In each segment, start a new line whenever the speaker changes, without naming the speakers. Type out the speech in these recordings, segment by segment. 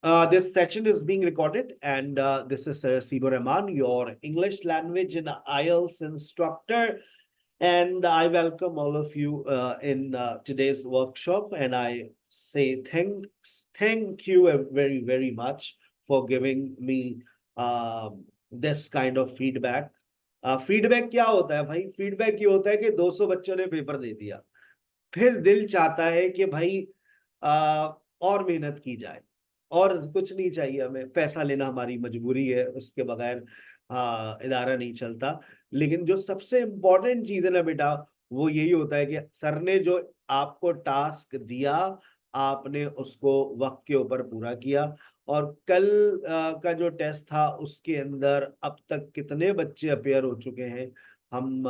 This session is being recorded, and this is Sibo Rahman, your English language and IELTS instructor. And I welcome all of you in today's workshop. And I say thank you very, very much for giving me this kind of feedback. Feedback क्या होता है भाई? Feedback ये होता है कि 200 बच्चों ने पेपर दे दिया, फिर दिल चाहता है कि भाई और मेहनत की जाए, और कुछ नहीं चाहिए हमें। पैसा लेना हमारी मजबूरी है, उसके बगैर इदारा नहीं चलता। लेकिन जो सबसे इम्पोर्टेंट चीज है ना बेटा, वो यही होता है कि सर ने जो आपको टास्क दिया, आपने उसको वक्त के ऊपर पूरा किया। और कल का जो टेस्ट था, उसके अंदर अब तक कितने बच्चे अपेयर हो चुके हैं, हम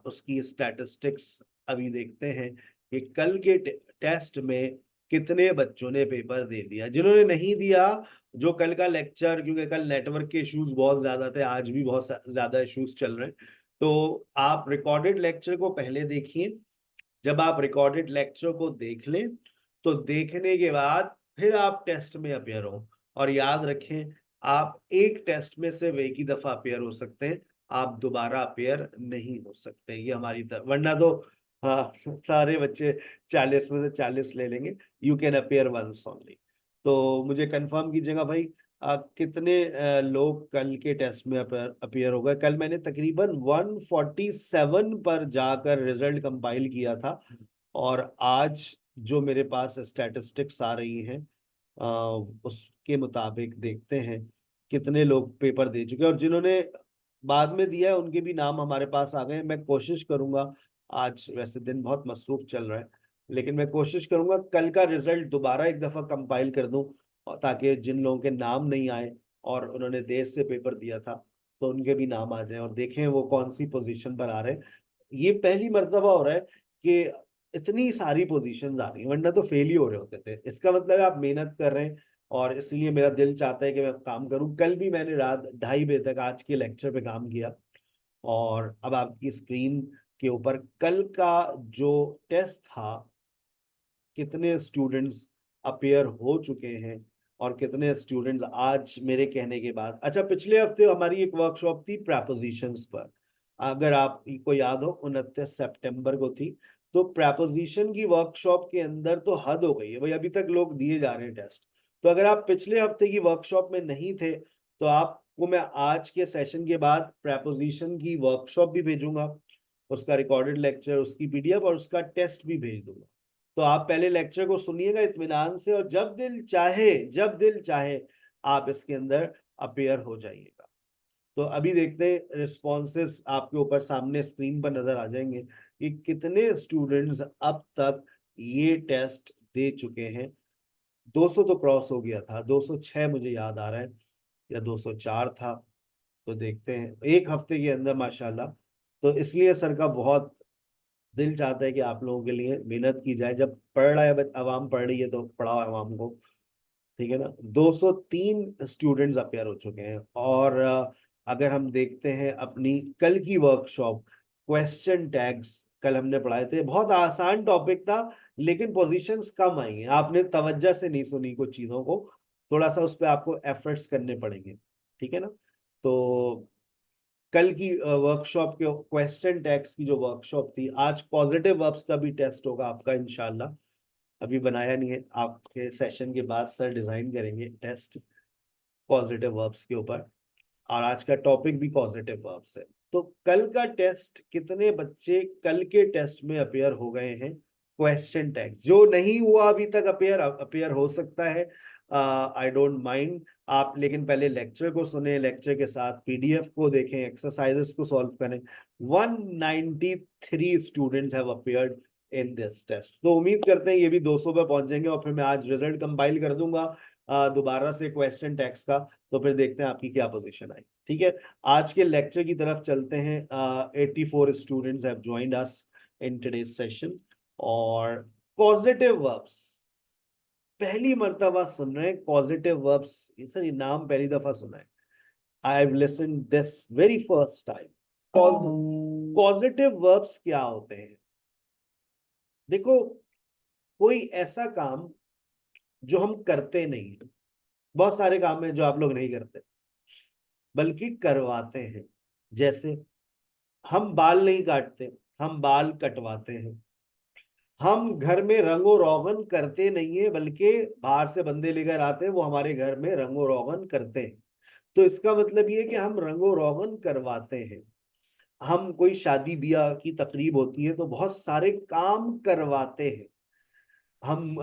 उसकी स्टैटिस्टिक्स अभी देखते हैं कि कल के टेस्ट में कितने बच्चों ने पेपर दे दिया। जिन्होंने नहीं दिया, जो कल का लेक्चर, क्योंकि कल नेटवर्क के इश्यूज बहुत ज्यादा थे, आज भी बहुत ज्यादा इश्यूज चल रहे हैं, तो आप रिकॉर्डेड लेक्चर को पहले देखिए। जब आप रिकॉर्डेड लेक्चर को देख लें, तो देखने के बाद फिर आप टेस्ट में अपेयर हो। और याद रखें, आप एक टेस्ट में सिर्फ एक ही दफा अपेयर हो सकते हैं, आप दोबारा अपेयर नहीं हो सकते। ये हमारी वरना तो हाँ, सारे बच्चे 40 में से 40 ले लेंगे। You can appear once only. तो मुझे कंफर्म कीजिएगा भाई, कितने लोग कल के टेस्ट में अपेयर हो गए। कल मैंने तकरीबन 147 पर जाकर रिजल्ट कंपाइल किया था, और आज जो मेरे पास स्टैटिस्टिक्स आ रही हैं उसके मुताबिक देखते हैं कितने लोग पेपर दे चुके हैं। और जिन्होंने बाद में दिया है, उनके भी नाम हमारे पास आ गए हैं। मैं कोशिश करूंगा, आज वैसे दिन बहुत मसरूफ चल रहा है, लेकिन मैं कोशिश करूंगा कल का रिजल्ट दोबारा एक दफा कंपाइल कर दूं, और ताकि जिन लोगों के नाम नहीं आए और उन्होंने देर से पेपर दिया था, तो उनके भी नाम आ जाए, और देखें वो कौन सी पोजीशन पर आ रहे हैं। ये पहली मर्तबा हो रहा है कि इतनी सारी पोजीशंस आ रही हैं, वरना तो फेल ही हो रहे होते थे। इसका मतलब है आप मेहनत कर रहे हैं, और इसलिए मेरा दिल चाहता है कि मैं काम करूं। कल भी मैंने रात 2:30 बजे तक आज के लेक्चर पे काम किया। और अब आपकी स्क्रीन के ऊपर कल का जो टेस्ट था, कितने स्टूडेंट्स अपेयर हो चुके हैं और कितने स्टूडेंट्स आज मेरे कहने के बाद। अच्छा, पिछले हफ्ते हमारी एक वर्कशॉप थी प्रपोजिशंस पर, अगर आपको याद हो, 29 सितंबर को थी। तो प्रपोजिशन की वर्कशॉप के अंदर तो हद हो गई है भाई, अभी तक लोग दिए जा रहे हैं टेस्ट। तो अगर आप पिछले हफ्ते की वर्कशॉप में नहीं थे, तो आपको मैं आज के सेशन के बाद प्रपोजिशन की वर्कशॉप भी भेजूंगा, उसका रिकॉर्डेड लेक्चर, उसकी पीडीएफ और उसका टेस्ट भी भेज दूंगा। तो आप पहले लेक्चर को सुनिएगा इत्मीनान से, और जब दिल चाहे आप इसके अंदर अपेयर हो जाइएगा। तो अभी देखते हैं रिस्पॉन्सेस, आपके ऊपर सामने स्क्रीन पर नजर आ जाएंगे कि कितने स्टूडेंट्स अब तक ये टेस्ट दे चुके हैं। 200 तो क्रॉस हो गया था, 206 मुझे याद आ रहा है, या 204 था। तो देखते हैं एक हफ्ते के अंदर माशाल्लाह। तो इसलिए सर का बहुत दिल चाहता है कि आप लोगों के लिए मेहनत की जाए। जब पढ़ रहा है अवाम, पढ़ रही है, तो पढ़ाओ अवाम को, ठीक है ना। 203 स्टूडेंट्स अपेयर हो चुके हैं। और अगर हम देखते हैं अपनी कल की वर्कशॉप, क्वेश्चन टैग्स कल हमने पढ़ाए थे, बहुत आसान टॉपिक था, लेकिन पोजीशंस कम आई हैं। आपने तवज्जो से नहीं सुनी कुछ चीजों को, थोड़ा सा उस पर आपको एफर्ट्स करने पड़ेंगे, ठीक है ना। तो कल की वर्कशॉप के क्वेश्चन टैग्स की जो वर्कशॉप थी, आज पॉजिटिव वर्ब्स का भी टेस्ट होगा आपका इंशाल्लाह। अभी बनाया नहीं है, आपके सेशन के बाद सर डिजाइन करेंगे टेस्ट पॉजिटिव वर्ब्स के ऊपर। और आज का टॉपिक भी पॉजिटिव वर्ब्स है। तो कल का टेस्ट, कितने बच्चे कल के टेस्ट में अपेयर हो गए हैं क्वेश्चन टैग? जो नहीं हुआ अभी तक अपेयर, अपेयर हो सकता है, आई डोंट माइंड आप, लेकिन पहले लेक्चर को सुने, लेक्चर के साथ पीडीएफ को देखें, एक्सरसाइजेस को सॉल्व करें। 193 students have appeared in this test. तो उम्मीद करते हैं ये भी 200 पे पहुंचेंगे, और फिर मैं आज रिजल्ट कंपाइल कर दूंगा दोबारा से क्वेश्चन टैक्स का। तो फिर देखते हैं आपकी क्या पोजीशन आई, ठीक है। आज के लेक्चर की तरफ चलते हैं। 84 students have joined us in today's session. और पॉजिटिव वर्ब्स पहली मर्तबा सुन रहे हैं, पॉजिटिव वर्ब्स, सर ये नाम पहली दफा सुना है। I have listen this very first time. Positive verbs क्या होते हैं? देखो, कोई ऐसा काम जो हम करते नहीं, बहुत सारे काम हैं जो आप लोग नहीं करते बल्कि करवाते हैं। जैसे हम बाल नहीं काटते, हम बाल कटवाते हैं। हम घर में रंगो रोगन करते नहीं है बल्कि बाहर से बंदे लेकर आते हैं, वो हमारे घर में रंगो रोगन करते हैं। तो इसका मतलब ये है कि हम रंगो रोगन करवाते हैं। हम कोई शादी ब्याह की तकरीब होती है तो बहुत सारे काम करवाते हैं। हम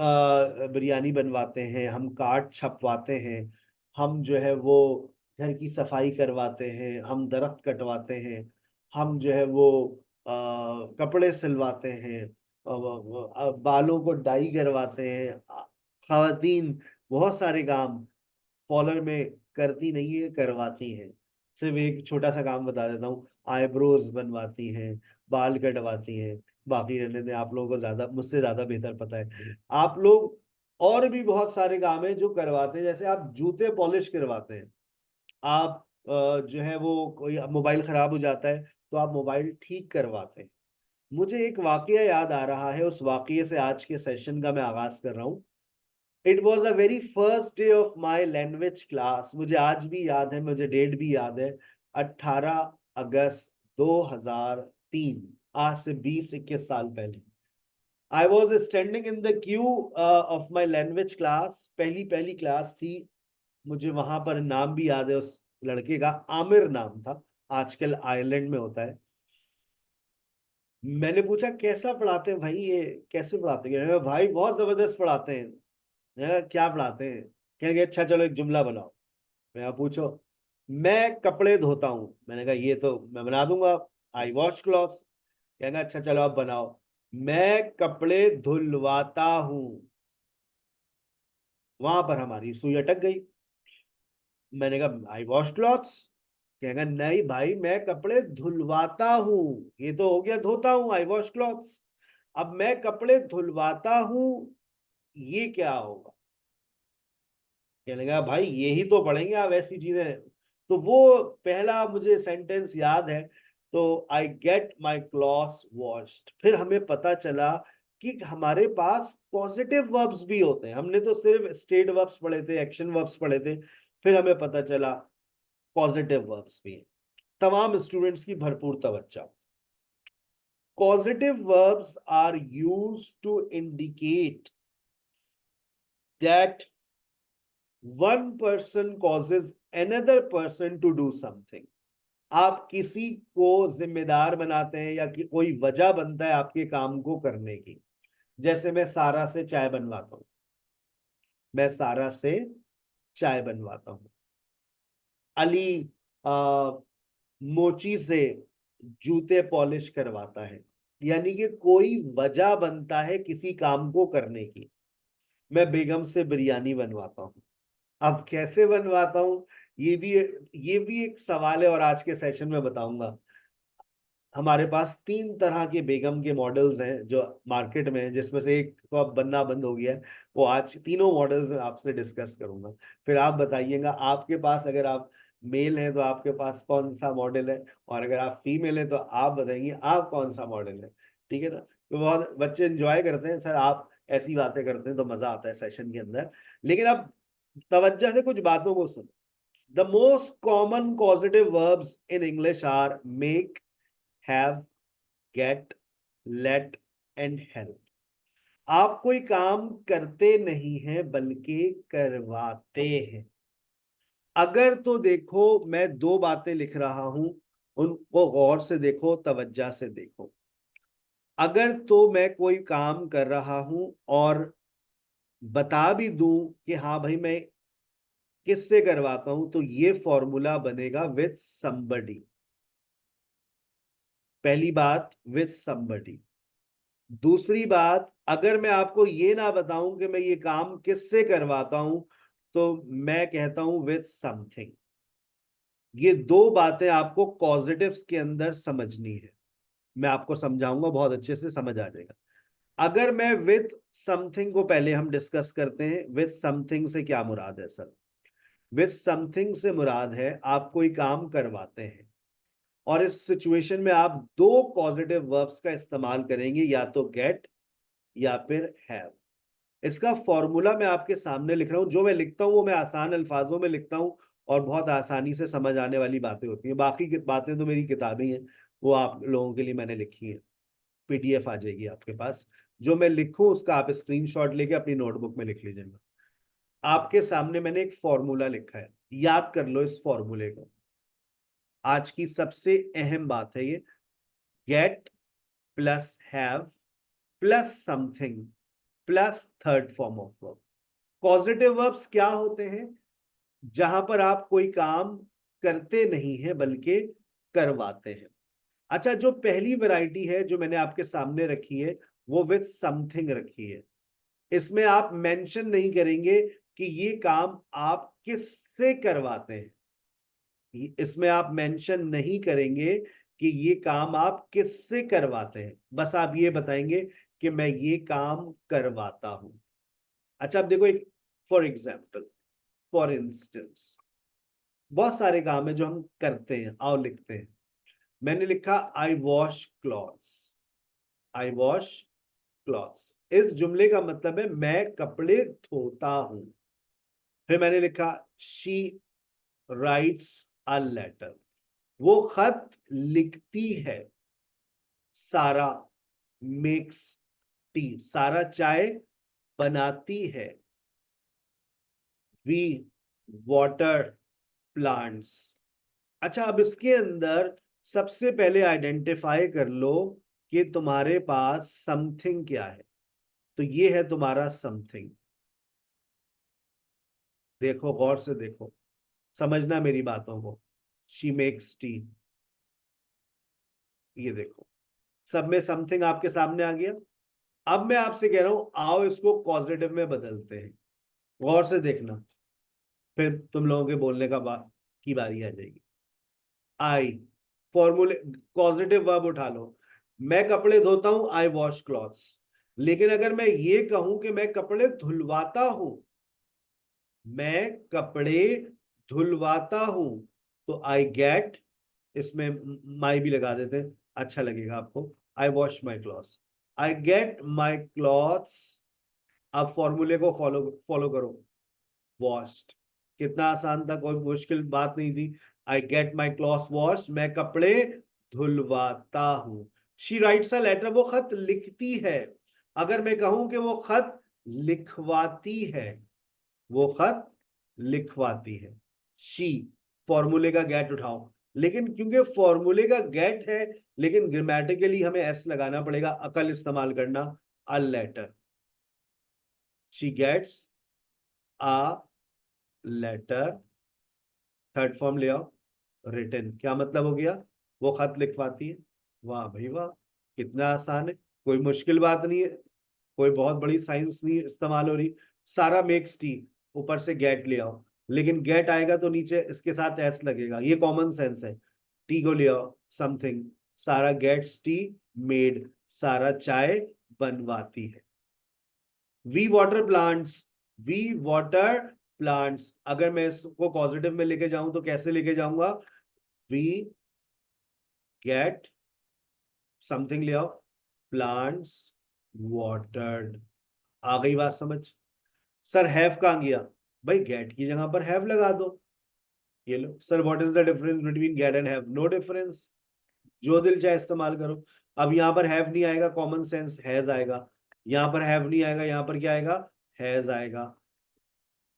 बिरयानी बनवाते हैं, हम कार्ड छपवाते हैं, हम जो है वो घर की सफाई करवाते हैं, हम दरख्त कटवाते हैं, हम जो है वो कपड़े सिलवाते हैं, बालों को डाई करवाते हैं। खवातीन बहुत सारे काम पार्लर में करती नहीं है, करवाती हैं। सिर्फ एक छोटा सा काम बता देता हूँ, आईब्रोज बनवाती हैं, बाल कटवाती हैं। बाकी रहने दें, आप लोगों को ज्यादा, मुझसे ज्यादा बेहतर पता है आप लोग। और भी बहुत सारे काम है जो करवाते हैं, जैसे आप जूते पॉलिश करवाते हैं। आप जो है वो कोई मोबाइल खराब हो जाता है तो आप मोबाइल ठीक करवाते हैं। मुझे एक वाकया याद आ रहा है, उस वाकये से आज के सेशन का मैं आगाज कर रहा हूँ। It was a very first day of my language class. मुझे आज भी याद है, मुझे डेट भी याद है, 18 अगस्त 2003। आज से 20-21 साल पहले I was standing in the Q of my language class. पहली पहली क्लास थी। मुझे वहां पर नाम भी याद है उस लड़के का, आमिर नाम था, आजकल आयरलैंड में होता है। मैंने पूछा कैसा पढ़ाते हैं भाई, ये कैसे पढ़ाते हैं? भाई बहुत जबरदस्त पढ़ाते हैं। क्या पढ़ाते हैं? कहेंगे अच्छा चलो एक जुमला बनाओ। मैं पूछो। मैं कपड़े धोता हूँ। मैंने कहा ये तो मैं बना दूंगा, आई वॉश क्लॉथ्स। कहेंगे अच्छा चलो आप बनाओ। मैं कपड़े धुलवाता हूँ। वहां पर हमारी सुई अटक गई। मैंने कहा आई वॉश क्लॉथ्स। कहेगा नहीं भाई मैं कपड़े धुलवाता हूँ। ये तो हो गया धोता हूँ, आई वॉश क्लॉथ्स। अब मैं कपड़े धुलवाता हूँ, ये क्या होगा? कहने लगा भाई यही तो पढ़ेंगे आप ऐसी चीजें। तो वो पहला मुझे सेंटेंस याद है। तो आई गेट माई क्लॉथ्स वॉश्ड। फिर हमें पता चला कि हमारे पास पॉजिटिव वर्ब्स भी होते हैं। हमने तो सिर्फ स्टेट वर्ब्स पढ़े थे, एक्शन वर्ब्स पढ़े थे। फिर हमें पता चला पॉजिटिव वर्ब्स भी हैं। तमाम स्टूडेंट्स की भरपूर तवज्जो। Causative verbs are used to indicate that one person causes another person to do something. आप किसी को जिम्मेदार बनाते हैं या कि कोई वजह बनता है आपके काम को करने की। जैसे मैं सारा से चाय बनवाता हूं। मैं सारा से चाय बनवाता हूं। अली आ, मोची से जूते पॉलिश करवाता है। यानी कि कोई वजह बनता है किसी काम को करने की। मैं बेगम से बिरयानी बनवाता हूँ। अब कैसे बनवाता हूँ, ये भी एक सवाल है और आज के सेशन में बताऊंगा। हमारे पास 3 तरह के बेगम के मॉडल्स हैं जो मार्केट में हैं, जिसमें से एक तो अब बनना बंद हो गया है। वो आज तीनों मॉडल्स में आपसे डिस्कस करूंगा। फिर आप बताइएगा आपके पास, अगर आप मेल हैं तो आपके पास कौन सा मॉडल है, और अगर आप फीमेल हैं तो आप बताएंगे आप कौन सा मॉडल है। ठीक है ना? तो बहुत बच्चे एंजॉय करते हैं, सर आप ऐसी बातें करते हैं तो मजा आता है सेशन के अंदर। लेकिन अब तवज्जो से कुछ बातों को सुनो। The most common positive verbs in English are make, have, get, let and help. आप कोई काम करते नहीं हैं बल्कि करवाते हैं। अगर तो देखो, मैं 2 बातें लिख रहा हूं, उनको गौर से देखो, तवज्जो से देखो। अगर तो मैं कोई काम कर रहा हूं और बता भी दूं कि हाँ भाई मैं किससे करवाता हूं, तो ये फॉर्मूला बनेगा विथ समबडी। पहली बात विथ समबडी। दूसरी बात, अगर मैं आपको ये ना बताऊं कि मैं ये काम किससे करवाता हूं, तो मैं कहता हूं विथ समथिंग। ये 2 बातें आपको पॉजिटिव्स के अंदर समझनी है। मैं आपको समझाऊंगा, बहुत अच्छे से समझ आ जाएगा। अगर मैं विथ समथिंग को, पहले हम डिस्कस करते हैं विथ समथिंग से क्या मुराद है। सर विथ समथिंग से मुराद है आप कोई काम करवाते हैं, और इस सिचुएशन में आप 2 पॉजिटिव वर्ब्स का इस्तेमाल करेंगे, या तो गेट या फिर हैव। इसका फॉर्मूला मैं आपके सामने लिख रहा हूँ। जो मैं लिखता हूँ वो मैं आसान अल्फाजों में लिखता हूँ और बहुत आसानी से समझ आने वाली बातें होती हैं। बाकी की बातें तो मेरी किताबें हैं, वो आप लोगों के लिए मैंने लिखी है। पीडीएफ आ जाएगी आपके पास। जो मैं लिखूं उसका आप स्क्रीनशॉट लेके अपनी नोटबुक में लिख लीजिएगा। आपके सामने मैंने एक फॉर्मूला लिखा है, याद कर लो इस फॉर्मूले को। आज की सबसे अहम बात है ये, gate plus have plus something plus third form of verb. Positive verbs क्या होते हैं? जहां पर आप कोई काम करते नहीं है बल्कि करवाते हैं। अच्छा, जो पहली वैरायटी है जो मैंने आपके सामने रखी है वो विथ समथिंग रखी है। इसमें आप मेंशन नहीं करेंगे कि ये काम आप किससे करवाते हैं। इसमें आप मेंशन नहीं करेंगे कि ये काम आप किससे करवाते हैं, बस आप ये बताएंगे कि मैं ये काम करवाता हूं। अच्छा, अब देखो एक फॉर एग्जाम्पल, फॉर इंस्टेंस, बहुत सारे काम है जो हम करते हैं, आओ लिखते हैं। मैंने लिखा आई वॉश क्लॉथ्स। आई वॉश क्लॉथ्स, इस जुमले का मतलब है मैं कपड़े धोता हूं। फिर मैंने लिखा शी राइट्स अ लेटर, वो खत लिखती है। सारा मेक्स टी, सारा चाय बनाती है। We water plants. अच्छा, अब इसके अंदर सबसे पहले आइडेंटिफाई कर लो कि तुम्हारे पास समथिंग क्या है। तो ये है तुम्हारा समथिंग। देखो गौर से देखो, समझना मेरी बातों को। शी मेक्स टी, ये देखो सब में समथिंग आपके सामने आ गया। अब मैं आपसे कह रहा हूं आओ इसको पॉजिटिव में बदलते हैं। गौर से देखना, फिर तुम लोगों के बोलने का बात की बारी आ जाएगी। आई, फॉर्मूले, पॉजिटिव वर्ब उठा लो। मैं कपड़े धोता हूं, आई वॉश क्लॉथ्स। लेकिन अगर मैं ये कहूं कि मैं कपड़े धुलवाता हूं, मैं कपड़े धुलवाता हूं, तो आई गेट, इसमें माई भी लगा देते हैं, अच्छा लगेगा आपको। I wash my clothes, I get my clothes. अब फॉर्मूले को फॉलो फॉलो करो। वॉश्ड, कितना आसान था, कोई मुश्किल बात नहीं थी। आई गेट माई क्लॉथ्स वॉश्ड, मैं कपड़े धुलवाता हूं। शी राइट्स अ लेटर, वो खत लिखती है। अगर मैं कहूं कि वो खत लिखवाती है, वो खत लिखवाती है। शी, फॉर्मूले का गेट उठाओ। लेकिन क्योंकि फॉर्मूले का गेट है, लेकिन ग्रामेटिकली हमें एस लगाना पड़ेगा, अकल इस्तेमाल करना। A letter, she gets a letter, third form ले आओ, रिटन। क्या मतलब हो गया? वो खत लिखवाती है। वाह भाई वाह, कितना आसान है, कोई मुश्किल बात नहीं है, कोई बहुत बड़ी साइंस नहीं इस्तेमाल हो रही। सारा मेक्स टी, ऊपर से गेट ले आओ। लेकिन गेट आएगा तो नीचे इसके साथ एस लगेगा, ये कॉमन सेंस है। टी को ले आओ, समथिंग। सारा गेट्स टी मेड, सारा चाय बनवाती है। We water plants, we water plants. अगर मैं इसको पॉजिटिव में लेके जाऊं तो कैसे लेके जाऊंगा? वी गेट, समथिंग ले आओ, प्लांट्स वाटर्ड। आ गई बात समझ? सर हैव कहां गया? भाई गेट की जगह पर हैव लगा दो। ये लो sir, what is the difference between get and have? No difference, जो दिल चाहे इस्तेमाल करो। अब यहाँ पर हैव नहीं आएगा, कॉमन सेंस हैज आएगा। यहाँ पर हैव नहीं आएगा, यहाँ पर क्या आएगा? हैज आएगा।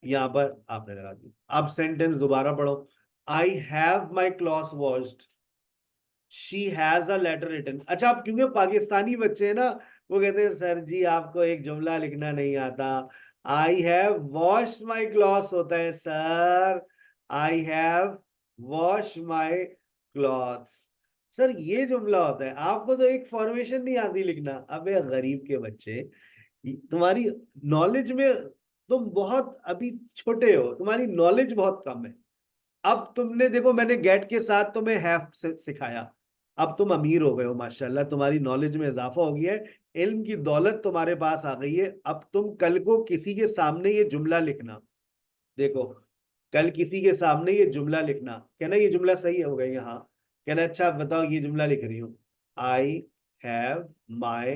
यहाँ पर आपने लगा दी। अब सेंटेंस दोबारा पढ़ो। I have my clothes washed, she has a letter written. अच्छा, अब क्योंकि पाकिस्तानी बच्चे हैं ना, वो कहते हैं सर जी आपको एक जुमला लिखना नहीं आता। I have wash my clothes होता है sir, I have wash my clothes. Sir ये जुमला होता है, आपको तो एक फॉर्मेशन नहीं आती लिखना। अबे गरीब के बच्चे, तुम्हारी नॉलेज में, तुम बहुत अभी छोटे हो, तुम्हारी नॉलेज बहुत कम है। अब तुमने देखो, मैंने गेट के साथ तुम्हें हैव सिखाया। अब तुम अमीर हो गए हो माशाल्लाह, तुम्हारी नॉलेज में इजाफा हो गया है। इल्म की दौलत तुम्हारे पास आ गई है। अब तुम कल को किसी के सामने ये जुमला लिखना। देखो, कल किसी के सामने ये जुमला लिखना, कहना ये जुमला सही हो गई, हाँ। कहना अच्छा बताओ ये जुमला लिख रही हूँ, आई हैव माई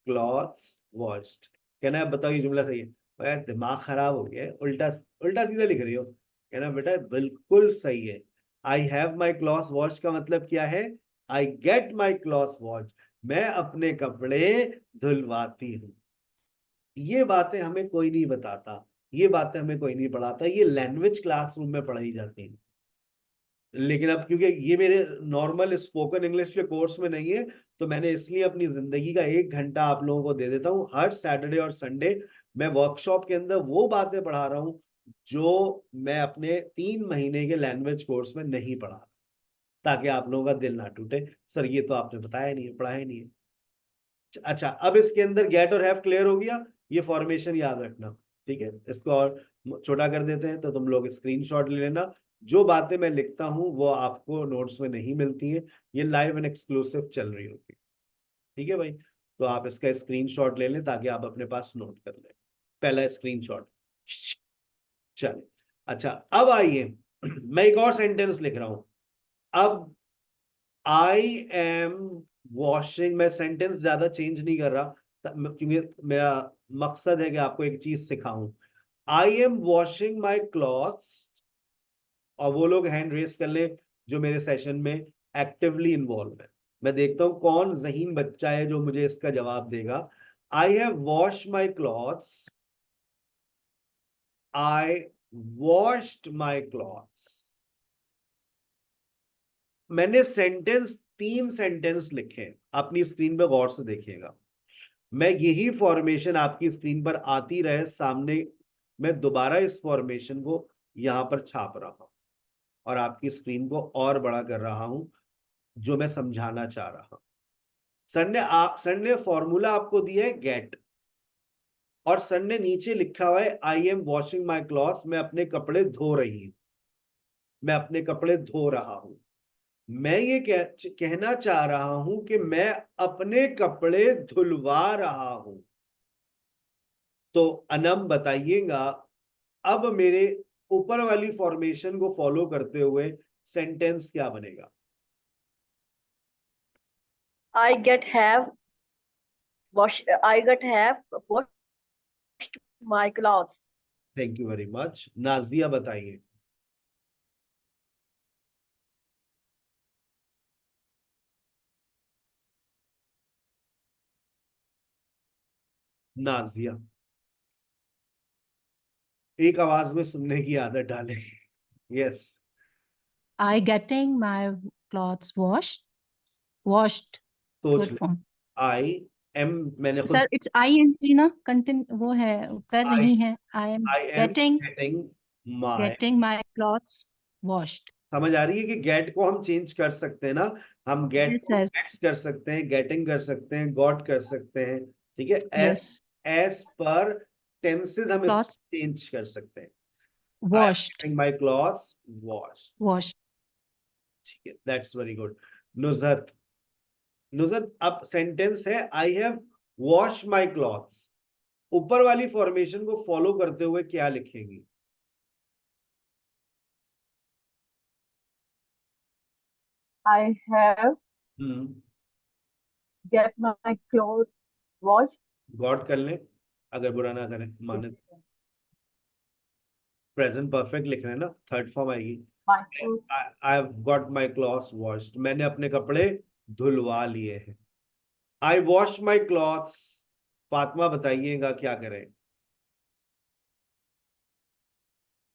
क्लॉथ्स वॉश्ड। कहना है बताओ ये जुमला सही है, यार दिमाग खराब हो गया है, उल्टा उल्टा सीधा लिख रही हो। कहना बेटा बिल्कुल सही है। आई हैव माई क्लॉथ वॉश का मतलब क्या है, आई गेट माई क्लॉथ वॉश, मैं अपने कपड़े धुलवाती हूँ। ये बातें हमें कोई नहीं बताता, ये बातें हमें कोई नहीं पढ़ाता, ये लैंग्वेज क्लासरूम में पढ़ाई जाती है। लेकिन अब क्योंकि ये मेरे नॉर्मल स्पोकन इंग्लिश के कोर्स में नहीं है, तो मैंने इसलिए अपनी जिंदगी का 1 घंटा आप लोगों को दे देता हूँ। हर सैटरडे और संडे मैं वर्कशॉप के अंदर वो बातें पढ़ा रहा हूँ जो मैं अपने 3 महीने के लैंग्वेज कोर्स में नहीं पढ़ा, ताकि आप लोगों का दिल ना टूटे, सर ये तो आपने बताया नहीं है, पढ़ाया नहीं है। अच्छा, अब इसके अंदर गेट और हैव क्लियर हो गया, ये फॉर्मेशन याद रखना। ठीक है, इसको और छोटा कर देते हैं, तो तुम लोग स्क्रीनशॉट ले लेना। जो बातें मैं लिखता हूं वो आपको नोट्स में नहीं मिलती है, ये लाइव एंड एक्सक्लूसिव चल रही होती है। ठीक है भाई, तो आप इसका स्क्रीनशॉट ले लें ताकि आप अपने पास नोट कर लें। पहला स्क्रीनशॉट, चले। अच्छा, अब आइए मैं एक और सेंटेंस लिख रहा हूं। अब आई एम वॉशिंग, मैं सेंटेंस ज्यादा चेंज नहीं कर रहा, क्योंकि मेरा मकसद है कि आपको एक चीज सिखाऊं। I am washing my clothes, और वो लोग हैंड रेस कर ले जो मेरे सेशन में एक्टिवली इन्वॉल्व है। मैं देखता हूं कौन ज़हीन बच्चा है जो मुझे इसका जवाब देगा। I have wash my clothes, I washed my clothes. मैंने सेंटेंस 3 सेंटेंस लिखे, अपनी स्क्रीन पर गौर से देखिएगा। मैं यही फॉर्मेशन आपकी स्क्रीन पर आती रहे सामने, मैं दोबारा इस फॉर्मेशन को यहां पर छाप रहा हूं और आपकी स्क्रीन को और बड़ा कर रहा हूं, जो मैं समझाना चाह रहा हूं। सर ने फॉर्मूला आपको दिया है गेट, और सर ने नीचे लिखा हुआ है आई एम वॉशिंग माई क्लॉथ, मैं अपने कपड़े धो रही हूं, मैं अपने कपड़े धो रहा हूं। मैं ये कहना चाह रहा हूं कि मैं अपने कपड़े धुलवा रहा हूं। तो अनम बताइएगा, अब मेरे ऊपर वाली फॉर्मेशन को फॉलो करते हुए सेंटेंस क्या बनेगा?
I get have washed my clothes.
Thank you very much. Nazia बताइए। नाजिया, एक आवाज में सुनने की आदत डालें। Yes.
I getting my clothes washed
सोच
full
ले।
form.
आई एम, मैंने खुद,
Sir, it's ing ना, वो है, कर
आई
रही है। I am
I am getting my,
getting my clothes washed.
समझ आ रही है कि गेट को हम चेंज कर सकते हैं ना, हम गेट
Yes,
को
sir.
गेट्स कर सकते हैं, गेटिंग कर सकते हैं, गॉट कर सकते हैं। ठीक है, एस
Yes.
एस पर टेंसेस हम इस
Clothes
चेंज कर सकते हैं। I am
washed.
Getting my clothes wash.
Washed.
ठीक है, that's very good. Nuzrat, Nuzrat अब सेंटेंस है I have wash my clothes, ऊपर वाली फॉर्मेशन को फॉलो करते हुए क्या लिखेंगी?
I have
hmm,
get my clothes washed.
Got कर लें, अगर बुरा ना करें माने। प्रेजेंट परफेक्ट लिख रहे हैं ना, थर्ड फॉर्म आएगी।
My clothes.
I have got my clothes washed, मैंने अपने कपड़े धुलवा लिए हैं। आई वॉश माई क्लॉथ्स, फातिमा बताइएगा क्या करें?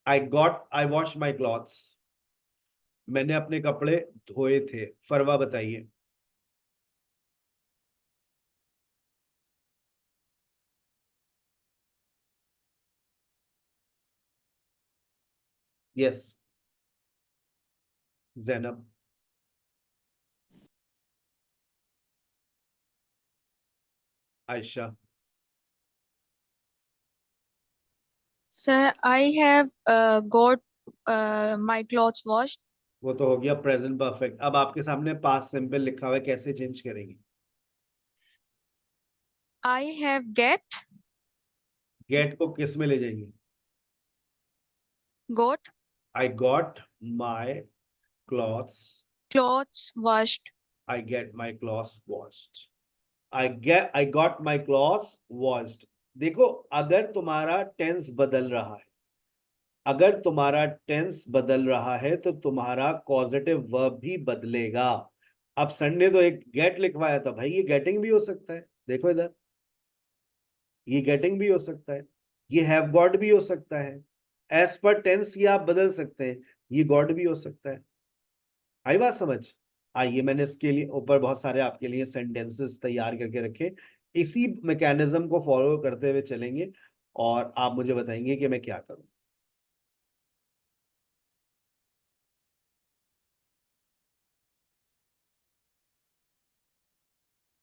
आई वॉश माई क्लॉथ्स, मैंने अपने कपड़े धोए थे। फरवा बताइए। Yes, Zainab. Ayesha.
Sir, I have got my clothes washed.
वो तो हो गया प्रेजेंट परफेक्ट। अब आपके सामने पास्ट सिंपल लिखा हुआ है, कैसे चेंज करेंगे?
I have
गेट को किस में ले जाएंगे?
got
I got my clothes,
clothes washed.
I get my clothes washed. I got my clothes washed. देखो, अगर तुम्हारा टेंस बदल रहा है, अगर तुम्हारा टेंस बदल रहा है तो तुम्हारा कॉजेटिव वर्ब भी बदलेगा। अब सर ने तो एक गेट लिखवाया था भाई, ये गेटिंग भी हो सकता है, देखो इधर, ये गेटिंग भी हो सकता है, ये हैव गॉट भी हो सकता है। एज पर टेंस ये आप बदल सकते हैं, ये गॉट भी हो सकता है। आई बात समझ? आइए, मैंने इसके लिए ऊपर बहुत सारे आपके लिए सेंटेंसेस तैयार करके रखे, इसी मैकेनिज्म को फॉलो करते हुए चलेंगे और आप मुझे बताएंगे कि मैं क्या करूं।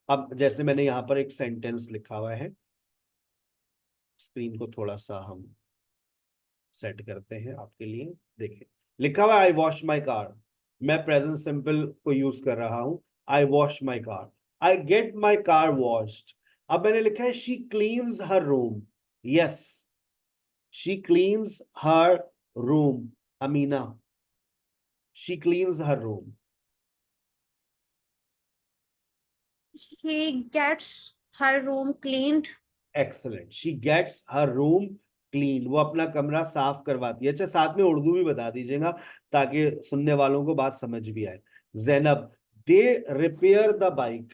अब जैसे मैंने यहाँ पर एक सेंटेंस लिखा हुआ है, स्क्रीन को थोड़ा सा हम सेट करते हैं आपके लिए। देखिए, लिखा हुआ है आई वॉश माई कार। मैं प्रेजेंट सिंपल को यूज कर रहा हूं। I wash my car, I get my car washed. अब मैंने लिखा है she cleans her room. Yes, she cleans her room. Amina, she cleans her room.
She gets her room cleaned.
Excellent, she gets her room clean. वो अपना कमरा साफ करवाती है। अच्छा, साथ में उर्दू भी बता दीजिएगा ताकि सुनने वालों को बात समझ भी आए। Zainab, they repair the bike.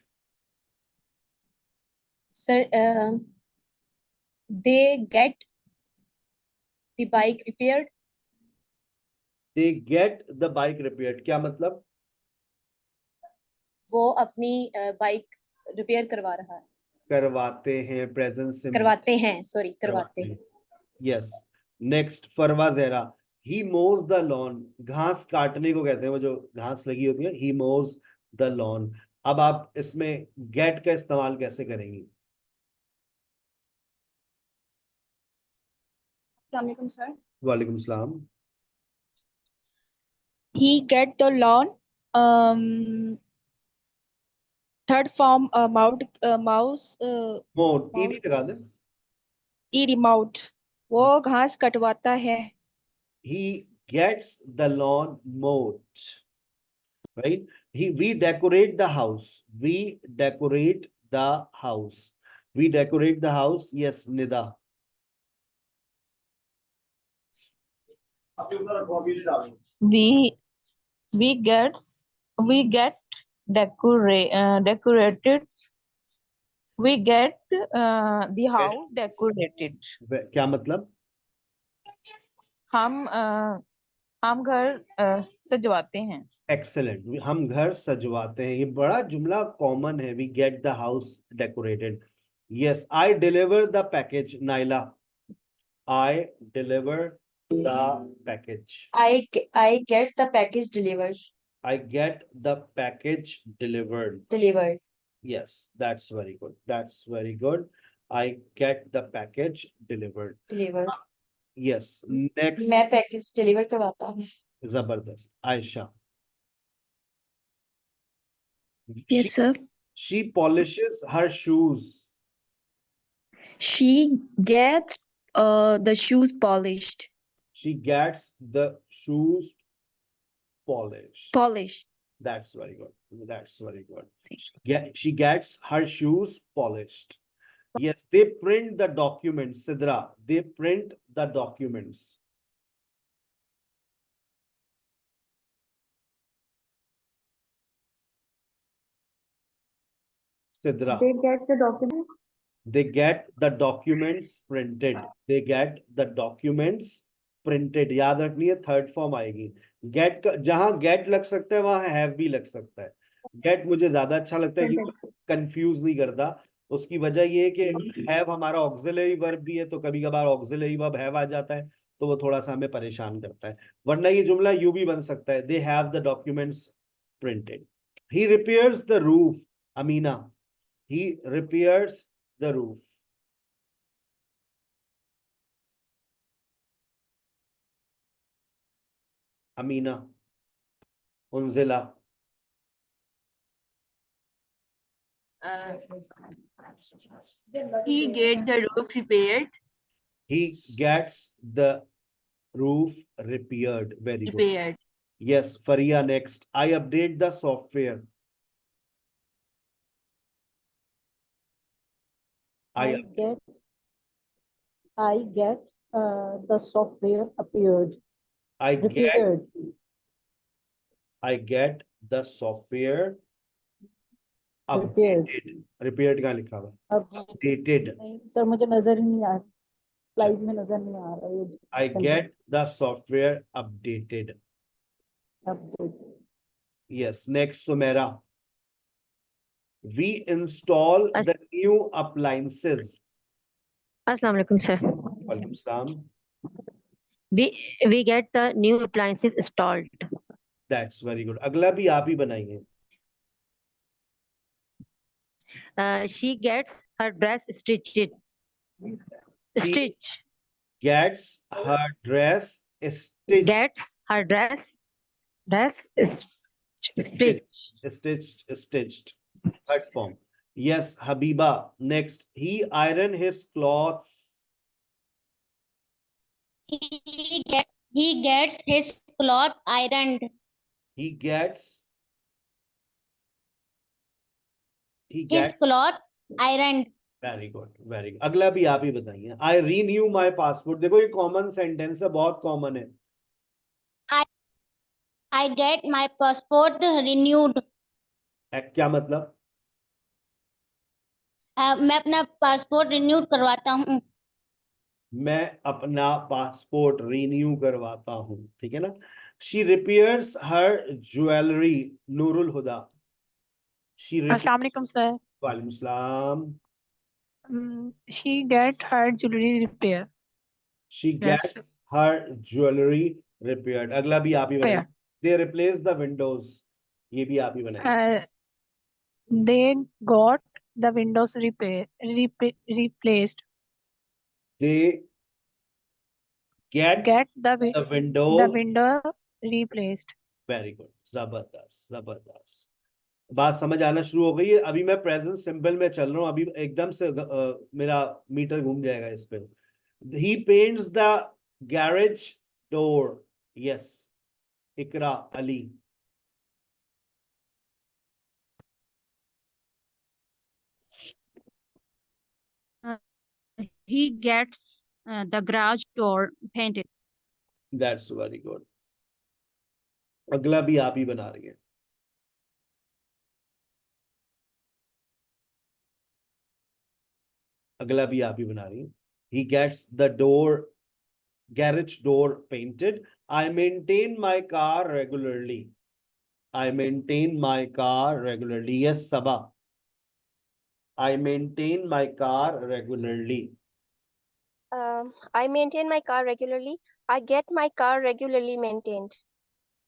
Sir, they get the bike repaired.
They get the bike repaired, क्या मतलब?
वो अपनी बाइक रिपेयर करवा रहा है,
करवाते हैं, प्रेजेंट सिंपल
करवाते हैं, सॉरी करवाते
करवाते
हैं।
हैं। यस। नेक्स्ट, फरवा जहरा, ही मोज द लॉन। घास काटने को कहते हैं, वो जो घास लगी होती है, ही मोज द लॉन। अब आप इसमें गेट का इस्तेमाल कैसे करेंगी?
Assalamualaikum, sir.
वालेकुम सलाम।
He get the lawn. Third form mouse
mode, ED लगा दें।
remote. वो घास कटवाता है।
He gets the lawn mowed, right? We decorate the house. We decorate the house. We decorate the house. Yes, Nida.
we we get decorated. We get the house decorated.
क्या मतलब?
हम घर सजवाते हैं।
Excellent. हम घर सजवाते हैं, ये बड़ा जुमला कॉमन है। We get the house decorated. Yes, I deliver the package. Naila, I deliver the package.
I get the package delivered.
I get the package delivered.
Delivered.
Yes, that's very good. That's very good. I get the package delivered.
Delivered.
Yes. Next,
मैं package deliver करवाता हूँ।
Zabardast. Aisha.
Yes, sir.
She polishes her shoes.
She gets the shoes polished.
She gets the shoes polished.
Polished.
That's very good. That's very good. She gets her shoes polished. Yes, they print the documents. Sidra, they print the documents. Sidra,
They get the document.
they get the documents printed. They get the documents printed. याद रखनी है, third form आएगी। Gate का जहां gate लग सकता है वहां हैव भी लग सकता है। गेट मुझे ज्यादा अच्छा लगता है कि कंफ्यूज नहीं करता। उसकी वजह ये है कि हैव हमारा ऑक्सिलरी वर्ब भी है, तो कभी कभार ऑक्सिलरी वर्ब हैव आ जाता है, तो वो थोड़ा सा हमें परेशान करता है। वरना ये जुमला यू भी बन सकता है, they have the documents printed. He repairs the roof. Amina, he repairs the roof. Amina, Unzila,
He get the roof repaired.
he gets the roof repaired. Very good.
Repaired.
Yes, Faria, next. I update the software. I
get
I get the software appeared.
I get
Repaired.
the software
Repaired.
updated. Repaired कहाँ लिखा हुआ है? Updated.
नहीं sir मुझे नजर ही नहीं आ रहा slide में नजर नहीं आ रहा ये
I get the software updated.
updated.
Yes. Next, Sumera. We install the new appliances.
Assalamu alaikum, sir.
Walaikum salam.
We get the new appliances installed.
That's very good. अगला भी आप ही बनाइए.
She gets her dress stitched. Stitch.
Gets her dress stitched.
Gets her dress stitched.
Stitched. Third form. Yes, Habiba. Next, he iron his clothes.
He gets his cloth ironed.
He gets
His cloth ironed.
Very good very good. अगला भी आप ही बताइए. आई renew माई passport. देखो ये common sentence है, बहुत common है.
I get my passport renewed.
क्या मतलब?
मैं अपना पासपोर्ट रिन्यू करवाता हूँ.
मैं अपना पासपोर्ट रिन्यू करवाता हूँ. ठीक है ना. She repairs her jewellery. Noorul Huda.
अस्सलाम वालेकुम सर.
वालेकुम सलाम.
She get her jewelry repair.
She gets her jewelry repaired. अगला भी आप ही बनाइए. They replace the windows. ये भी आप ही बनाइए.
They got the windows replaced.
They get
the
the window.
window replaced.
Very good. जबरदस्त जबरदस्त. बात समझ आना शुरू हो गई है. अभी मैं प्रेजेंट सिंपल में चल रहा हूँ. अभी एकदम से मेरा मीटर घूम जाएगा इस पे. He paints the garage door. Yes, Iqra Ali.
He gets the garage door painted.
That's very good. अगला भी आप ही बना रही है. अगला भी आप ही बना रही है. He gets the garage door painted. I maintain my car regularly. I maintain my car regularly. Yes, Sabah. I maintain my car regularly.
I maintain my car regularly. I get my car regularly maintained.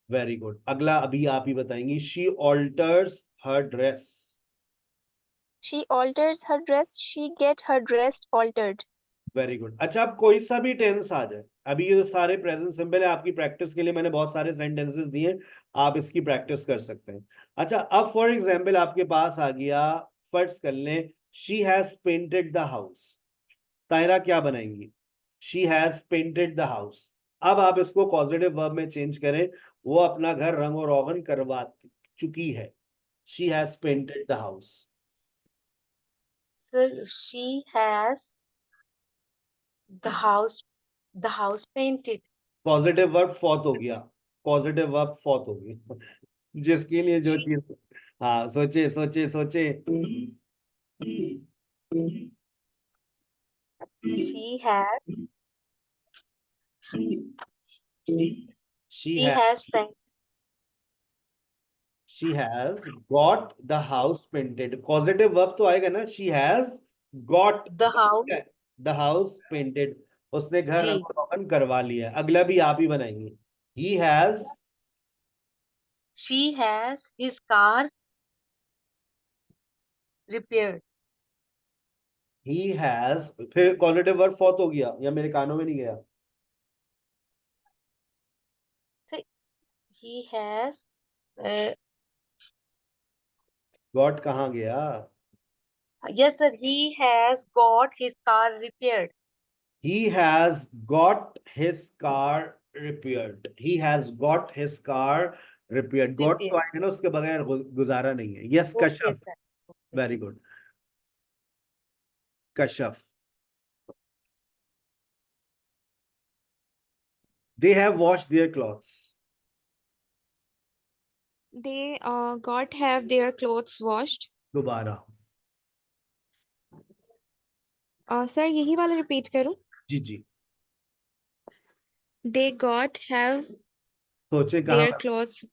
Very good. अगला अभी आप ही बताएंगी. She alters her dress.
She alters her dress. She get her dress altered.
Very good. अच्छा, अब कोई सा भी tense आ जाए. अभी ये सारे प्रेजेंट सिंपल है. आपकी प्रैक्टिस के लिए मैंने बहुत सारे सेंटेंसेस दिए. आप इसकी प्रैक्टिस कर सकते हैं. अच्छा, अब फॉर एग्जांपल आपके पास आ गया. फर्ज कर लें, she has painted the house. Tayra क्या बनाएंगी? She has painted the house. अब आप इसको पॉजिटिव वर्ब में चेंज करें. वो अपना घर रंग और रोगन करवा चुकी है. She has painted the house.
Sir, she has the house painted.
Positive verb फॉत हो गया. पॉजिटिव वर्ब फॉत हो गया. जिसके लिए जो चीज. हाँ, सोचे सोचे सोचे.
She has
She has got the house painted. Positive verb तो आएगा ना. She has got the house painted. उसने घर रंग रोगन करवा लिया. अगला भी आप ही बनाएंगे.
She has his car repaired.
he has. फिर पॉजिटिव वर्ब फॉत हो गया या मेरे कानों में नहीं गया?
He has
got कहाँ गया?
yes sir, he has got his car repaired.
He has got his car repaired. He has got his car repaired. Got तो आएगा ना, उसके बगैर गुजारा नहीं है. Yes, Kashaf. Very good. Kashaf. They have washed their clothes.
They got have their clothes washed.
दोबारा.
Sir यही वाला रिपीट करूं?
जी जी.
They got have
सोचे कहाँ
their
पर?
clothes.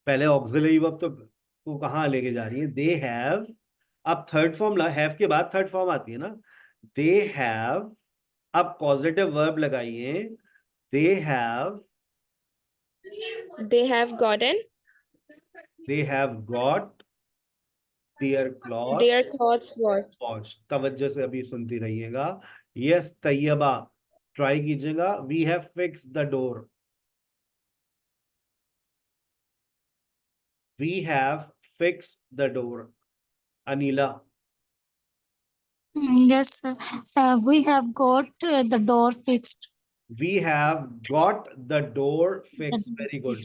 पहले ऑक्सिलरी वर्ब तो कहाँ लेके जा रही है? They have. अब थर्ड फॉर्म हैव के बाद थर्ड फॉर्म आती है ना. They have. अब पॉजिटिव वर्ब लगाइए. They have.
They have gotten
They have got their clothes
their clothes washed.
washed. तवज्जो से अभी सुनती रहिएगा. यस तैयबा, ट्राई कीजिएगा. We have fixed the door. We have fixed the door. Anila.
Yes, sir. We have got the door fixed.
We have got the door fixed. Very good.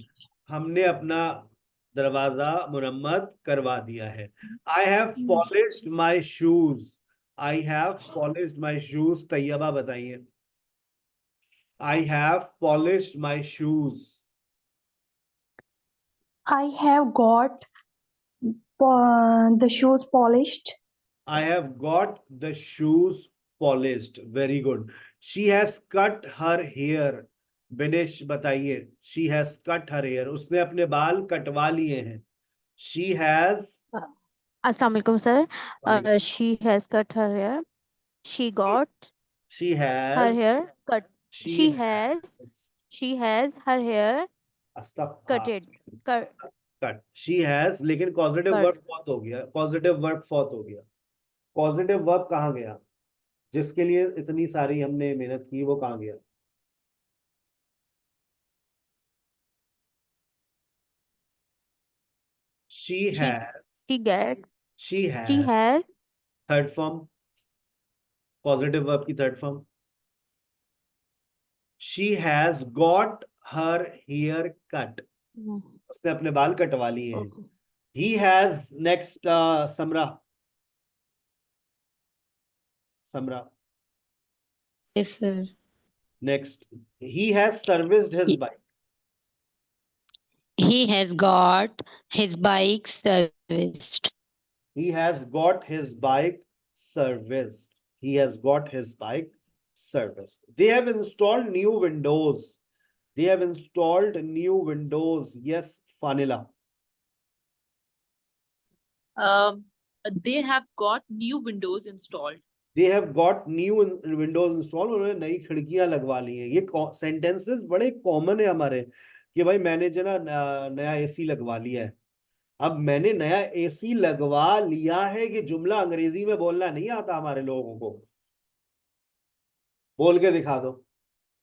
हमने अपना दरवाजा मुरम्मत करवा दिया है. I have polished my shoes. I have polished my shoes. Taiba बताइए. I have polished my shoes.
I have got the shoes polished.
I have got the shoes polished. Very good. She has cut her hair. Binish बताइए. She has cut her hair. उसने अपने बाल कटवा लिए हैं. She has.
Assalamu alaikum, sir. She has cut her hair. She got
She has.
her hair cut.
She
She has her hair cutted.
Cut. She has. लेकिन causative
Cut.
verb बहुत हो गया. Causative verb बहुत हो गया. Causative verb कहाँ गया? जिसके लिए इतनी सारी हमने मेहनत की वो कहाँ गया? She has.
She has
Third form. Positive verb की third form. She has got her hair cut. उसने अपने बाल कटवा लिए हैं. He has. Next, Samra.
Yes, sir.
Next, he has serviced his bike.
He has got his bike serviced.
He has got his bike serviced. He has got his bike serviced. They have installed new windows. They have installed new windows. Yes, Fanila.
They have got new windows installed.
They have got new windows installed. उन्होंने नई खिड़कियां लगवा ली हैं. ये sentences बड़े common है हमारे कि भाई मैंने जो ना नया एसी लगवा लिया है. अब मैंने नया एसी लगवा लिया है कि जुमला अंग्रेजी में बोलना नहीं आता हमारे लोगों को. बोल के दिखा दो.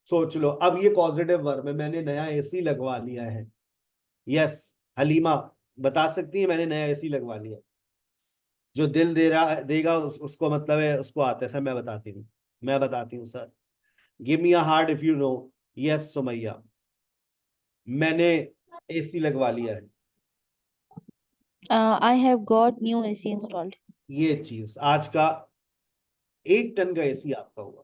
सोच लो. अब ये पॉजिटिव वर्ब है. मैंने नया एसी लगवा लिया है. यस, हलीमा बता सकती है मैंने नया एसी लगवा लिया. जो दिल देगा उसको मतलब है उसको आता है. सर मैं बताती हूँ sir. Give me a heart if you know. Yes Sumaiya, मैंने एसी लगवा लिया है.
I have got new AC installed.
ये चीज आज का 1 टन का एसी आपका हुआ.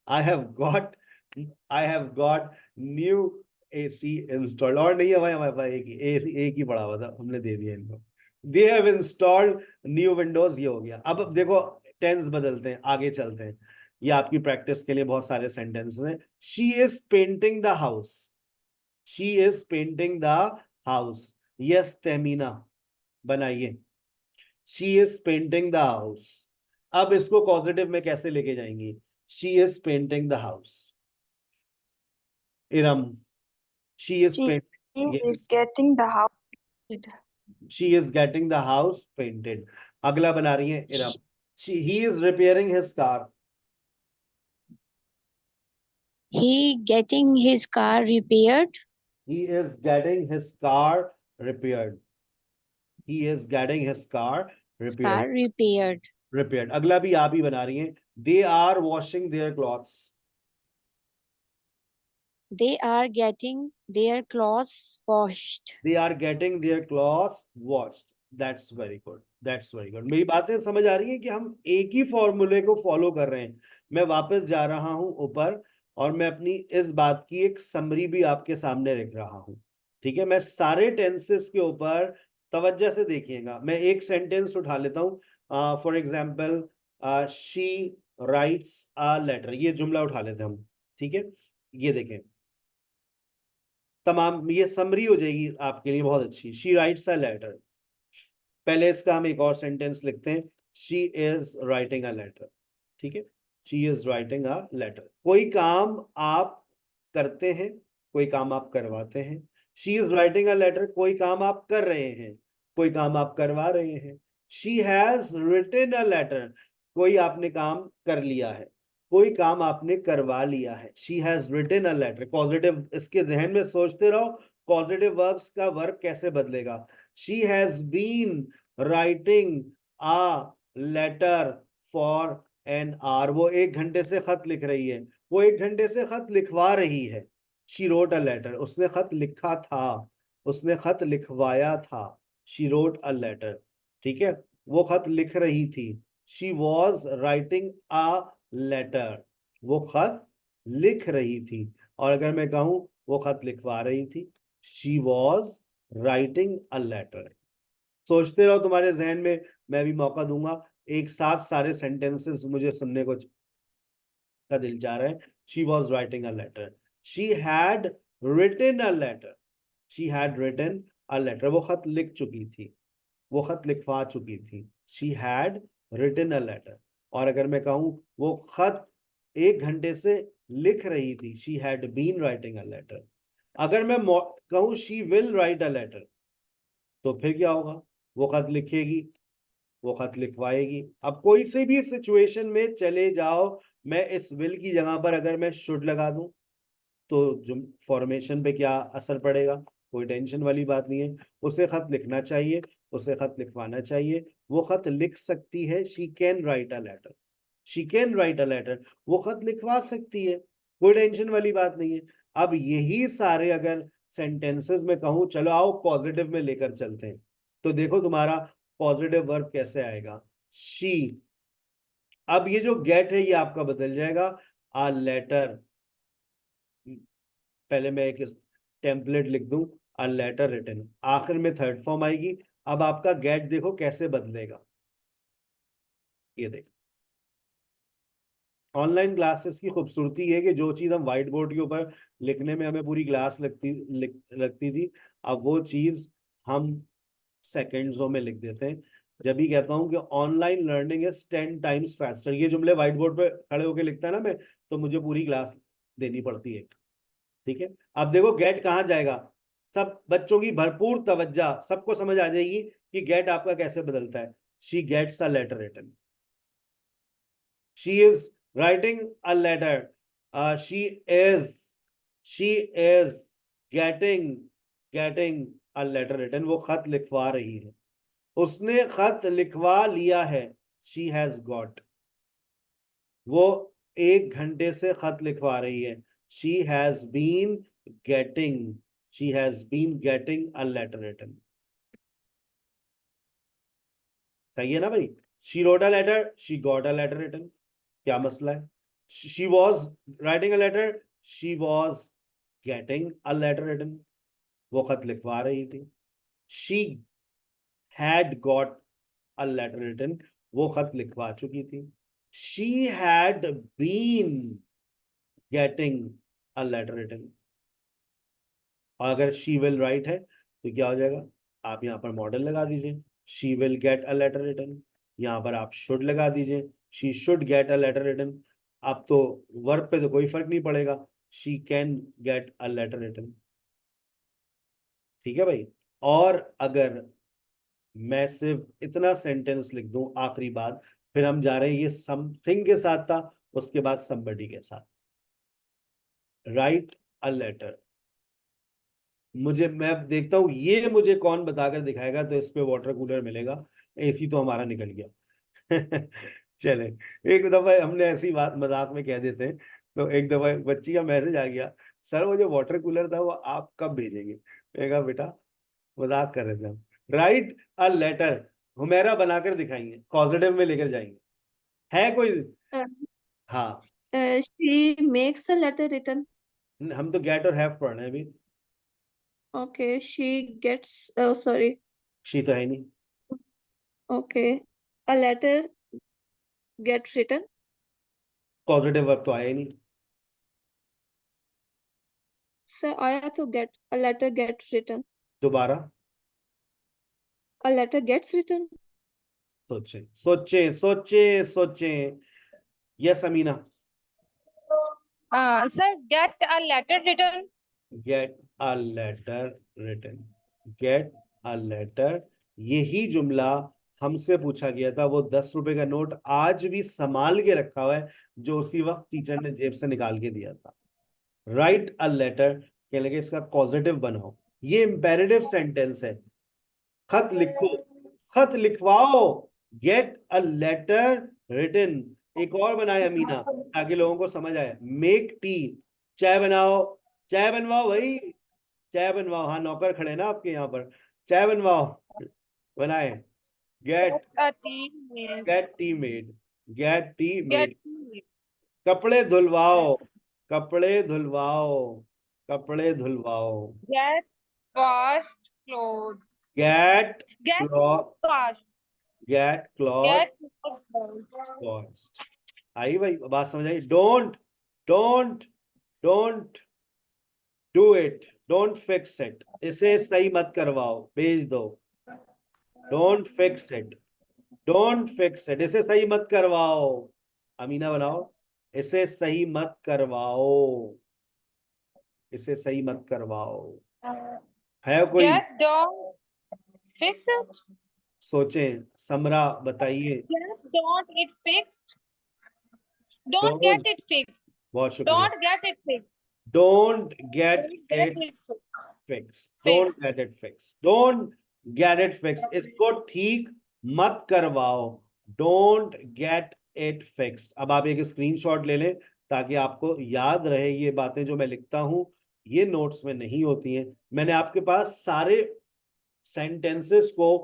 I have got new AC installed. और नहीं है भाई हमारे पास एक ही पड़ा हुआ था, हमने दे दिया इनको. They have installed new windows. ये हो गया. अब देखो टेंस बदलते हैं, आगे चलते हैं. ये आपकी प्रैक्टिस के लिए बहुत सारे सेंटेंस हैं. She is painting the house. She is painting the house. Yes, तेमीना बनाइए. She is painting the house. अब इसको पॉजिटिव में कैसे लेके जाएंगी? She is painting the house. Iram, she is painting.
is getting the house painted.
She is getting the house painted. अगला बना रही है Iram. He is repairing his car.
he getting his car repaired.
He is getting his car repaired. He is getting his car repaired. Repaired. अगला भी आप ही बना रही हैं. They are washing their clothes.
They are getting their clothes washed.
They are getting their clothes washed. That's very good. That's very good. मेरी बातें समझ आ रही हैं कि हम एक ही फॉर्मूले को फॉलो कर रहे हैं. मैं वापस जा रहा हूं ऊपर और मैं अपनी इस बात की एक समरी भी आपके सामने लिख रहा हूं, ठीक है। मैं सारे टेंसेस के ऊपर तवज्जो से देखिएगा। मैं एक सेंटेंस उठा लेता हूं, for example she writes a letter, ये जुमला उठा लेते हैं हम, ठीक है। ये देखें, तमाम ये समरी हो जाएगी आपके लिए बहुत अच्छी। शी राइट्स अ लेटर, पहले इसका हम एक और सेंटेंस लिखते हैं, she is writing a letter, ठीक है। She is writing a letter. कोई काम आप करते हैं, कोई काम आप करवाते हैं। She is writing a letter, कोई काम आप कर रहे हैं, कोई काम आप करवा रहे हैं। She has written a letter, कोई आपने काम कर लिया है, कोई काम आपने करवा लिया है। She has written a letter, positive, इसके जहन में सोचते रहो पॉजिटिव वर्ब्स का वर्ब कैसे बदलेगा। She has been writing a letter for an hour, वो 1 घंटे से खत लिख रही है, वो 1 घंटे से खत लिखवा रही है। शी रोट अ लेटर, उसने खत लिखा था, उसने खत लिखवाया था। शी रोट अ लेटर, ठीक है, वो खत लिख रही थी। She was writing a letter, वो खत लिख रही थी। और अगर मैं कहूं वो खत लिखवा रही थी, she was writing a letter. सोचते रहो तुम्हारे जहन में, मैं भी मौका दूंगा, एक साथ सारे सेंटेंसेस मुझे सुनने को का दिल चाह रहा है। She was writing a letter, she had written a letter, she had written a letter, वो खत लिख चुकी थी, वो खत लिखवा चुकी थी। She had written a letter. और अगर मैं कहूं वो खत 1 घंटे से लिख रही थी, she had been writing a letter. अगर मैं कहूं she will write a letter, तो फिर क्या होगा, वो खत लिखेगी, वो खत लिखवाएगी। अब कोई से भी सिचुएशन में चले जाओ, मैं इस विल की जगह पर अगर मैं शुड लगा दूं तो जो फॉर्मेशन पे क्या असर पड़ेगा, कोई टेंशन वाली बात नहीं है। उसे खत लिखना चाहिए, उसे खत लिखवाना चाहिए, वो खत लिख सकती है। She can write a letter, she can write a letter, वो खत लिखवा सकती है, कोई टेंशन वाली बात नहीं है। अब यही सारे अगर सेंटेंसेस में कहूं, चलो आओ पॉजिटिव में लेकर चलते हैं, तो देखो तुम्हारा पॉजिटिव वर्ब कैसे आएगा। शी, अब ये जो गेट है ये आपका बदल जाएगा अ लेटर। पहले मैं एक टेम्पलेट लिख दूं, अ लेटर रिटन, आखिर में थर्ड फॉर्म आएगी। अब आपका गेट देखो कैसे बदलेगा, ये देखो। ऑनलाइन क्लासेस की खूबसूरती है कि जो चीज़ हम व्हाइट बोर्ड के ऊपर लिखने में हमें पूरी क्लास लगती थी, अब वो चीज़ हम सेकेंड्सों में लिख देते हैं। जब भी कहता हूँ कि online learning is 10 times faster, ये जुमले व्हाइट बोर्ड पे खड़े होकर लिखता है ना मैं, तो मुझे पूरी क्लास देनी पड़ती है, ठीक है। अब देखो गेट कहाँ जाएगा, सब बच्चों की भरपूर तवज्जो, सबको समझ आ जाएगी कि गेट आपका कैसे बदलता है। She gets a letter written, she is writing a letter, she is getting a letter written, वो खत लिखवा रही है, उसने खत लिखवा लिया है। she has got, वो 1 घंटे से खत लिखवा रही है। she has been getting a letter written, सही है ना भाई। she wrote a letter, she got a letter written, क्या मसला है। she was writing a letter, she was getting a letter written, वो खत लिखवा रही थी। she had got a letter written, वो खत लिखवा चुकी थी। she had been getting a letter written, और अगर she will write है तो क्या हो जाएगा, आप यहाँ पर मॉडल लगा दीजिए, she will get a letter written, यहाँ पर आप should लगा दीजिए, she should get a letter written। अब तो वर्ब पे तो कोई फर्क नहीं पड़ेगा, she can get a letter written, ठीक है भाई। और अगर मैं सिर्फ इतना सेंटेंस लिख दूं आखिरी बात, फिर हम जा रहे हैं, ये समथिंग के साथ था, उसके बाद somebody के साथ। राइट अ लेटर, मुझे, मैं देखता हूं ये मुझे कौन बताकर दिखाएगा, तो इस पे वाटर कूलर मिलेगा, एसी तो हमारा निकल गया। चले, एक दफा हमने ऐसी बात मजाक में कह देते हैं, तो एक दफा बच्ची का मैसेज आ गया, सर वो जो वाटर कूलर था वो आप कब भेजेंगे। मैंने कहा बेटा मजाक कर रहे थे हम। राइट अ लेटर, हुमेरा बनाकर दिखाएंगे, पॉजिटिव में लेकर जाएंगे, है कोई। हाँ
She makes a letter written.
हम तो गेट और हैव पढ़ रहे हैं अभी।
Okay, she gets, oh, sorry.
She तो है नहीं।
Okay, a letter gets written.
Positive verb तो आया ही नहीं।
Sir, आया तो get, a letter gets written.
दोबारा
A letter gets written.
सोचे सोचे सोचे सोचे। Yes Amina.
Sir, get a letter written.
Get a letter written, get a letter, यही जुमला हमसे पूछा गया था। वो 10 रुपए का नोट आज भी संभाल के रखा हुआ है, जो उसी वक्त टीचर ने जेब से निकाल के दिया था। राइट अ लेटर, क्या लगे इसका पॉजिटिव बनाओ। ये इंपेरेटिव सेंटेंस है। खत लिखो, खत लिखवाओ, गेट अ लेटर रिटन। एक और बनाए अमीना ताकि लोगों को समझ आए। मेक टी, चाय बनाओ, चाय बनवाओ भाई, चाय बनवाओ। हाँ नौकर खड़े ना आपके यहाँ पर, चाय बनवाओ, बनाए। Get
A tea made.
Get tea made, get tea
Get
made.
tea made.
कपड़े धुलवाओ, कपड़े धुलवाओ, कपड़े धुलवाओ।
Get washed clothes.
Get
Get
cloth,
washed.
Get cloth
Get washed.
Washed. आई भाई, बात समझ आई। Don't don't don't do it, don't fix it, इसे सही मत करवाओ, भेज दो। Don't fix it, don't fix it, इसे सही मत करवाओ। अमीना बनाओ, इसे सही मत करवाओ, इसे सही मत करवाओ। है कोई?
Get don't fix it.
सोचें, समरा बताइए।
Get don't it fixed. Don't get it fixed.
बहुत शुक्रिया।
Don't get it fixed.
Don't get
Don't get
it
it fixed.
Fix, don't get it fix, don't get it fix, इसको ठीक मत करवाओ। Don't get it fixed. अब आप एक screenshot ले लें ताकि आपको याद रहे ये बातें जो मैं लिखता हूं, ये नोट्स में नहीं होती हैं। मैंने आपके पास सारे सेंटेंसेस को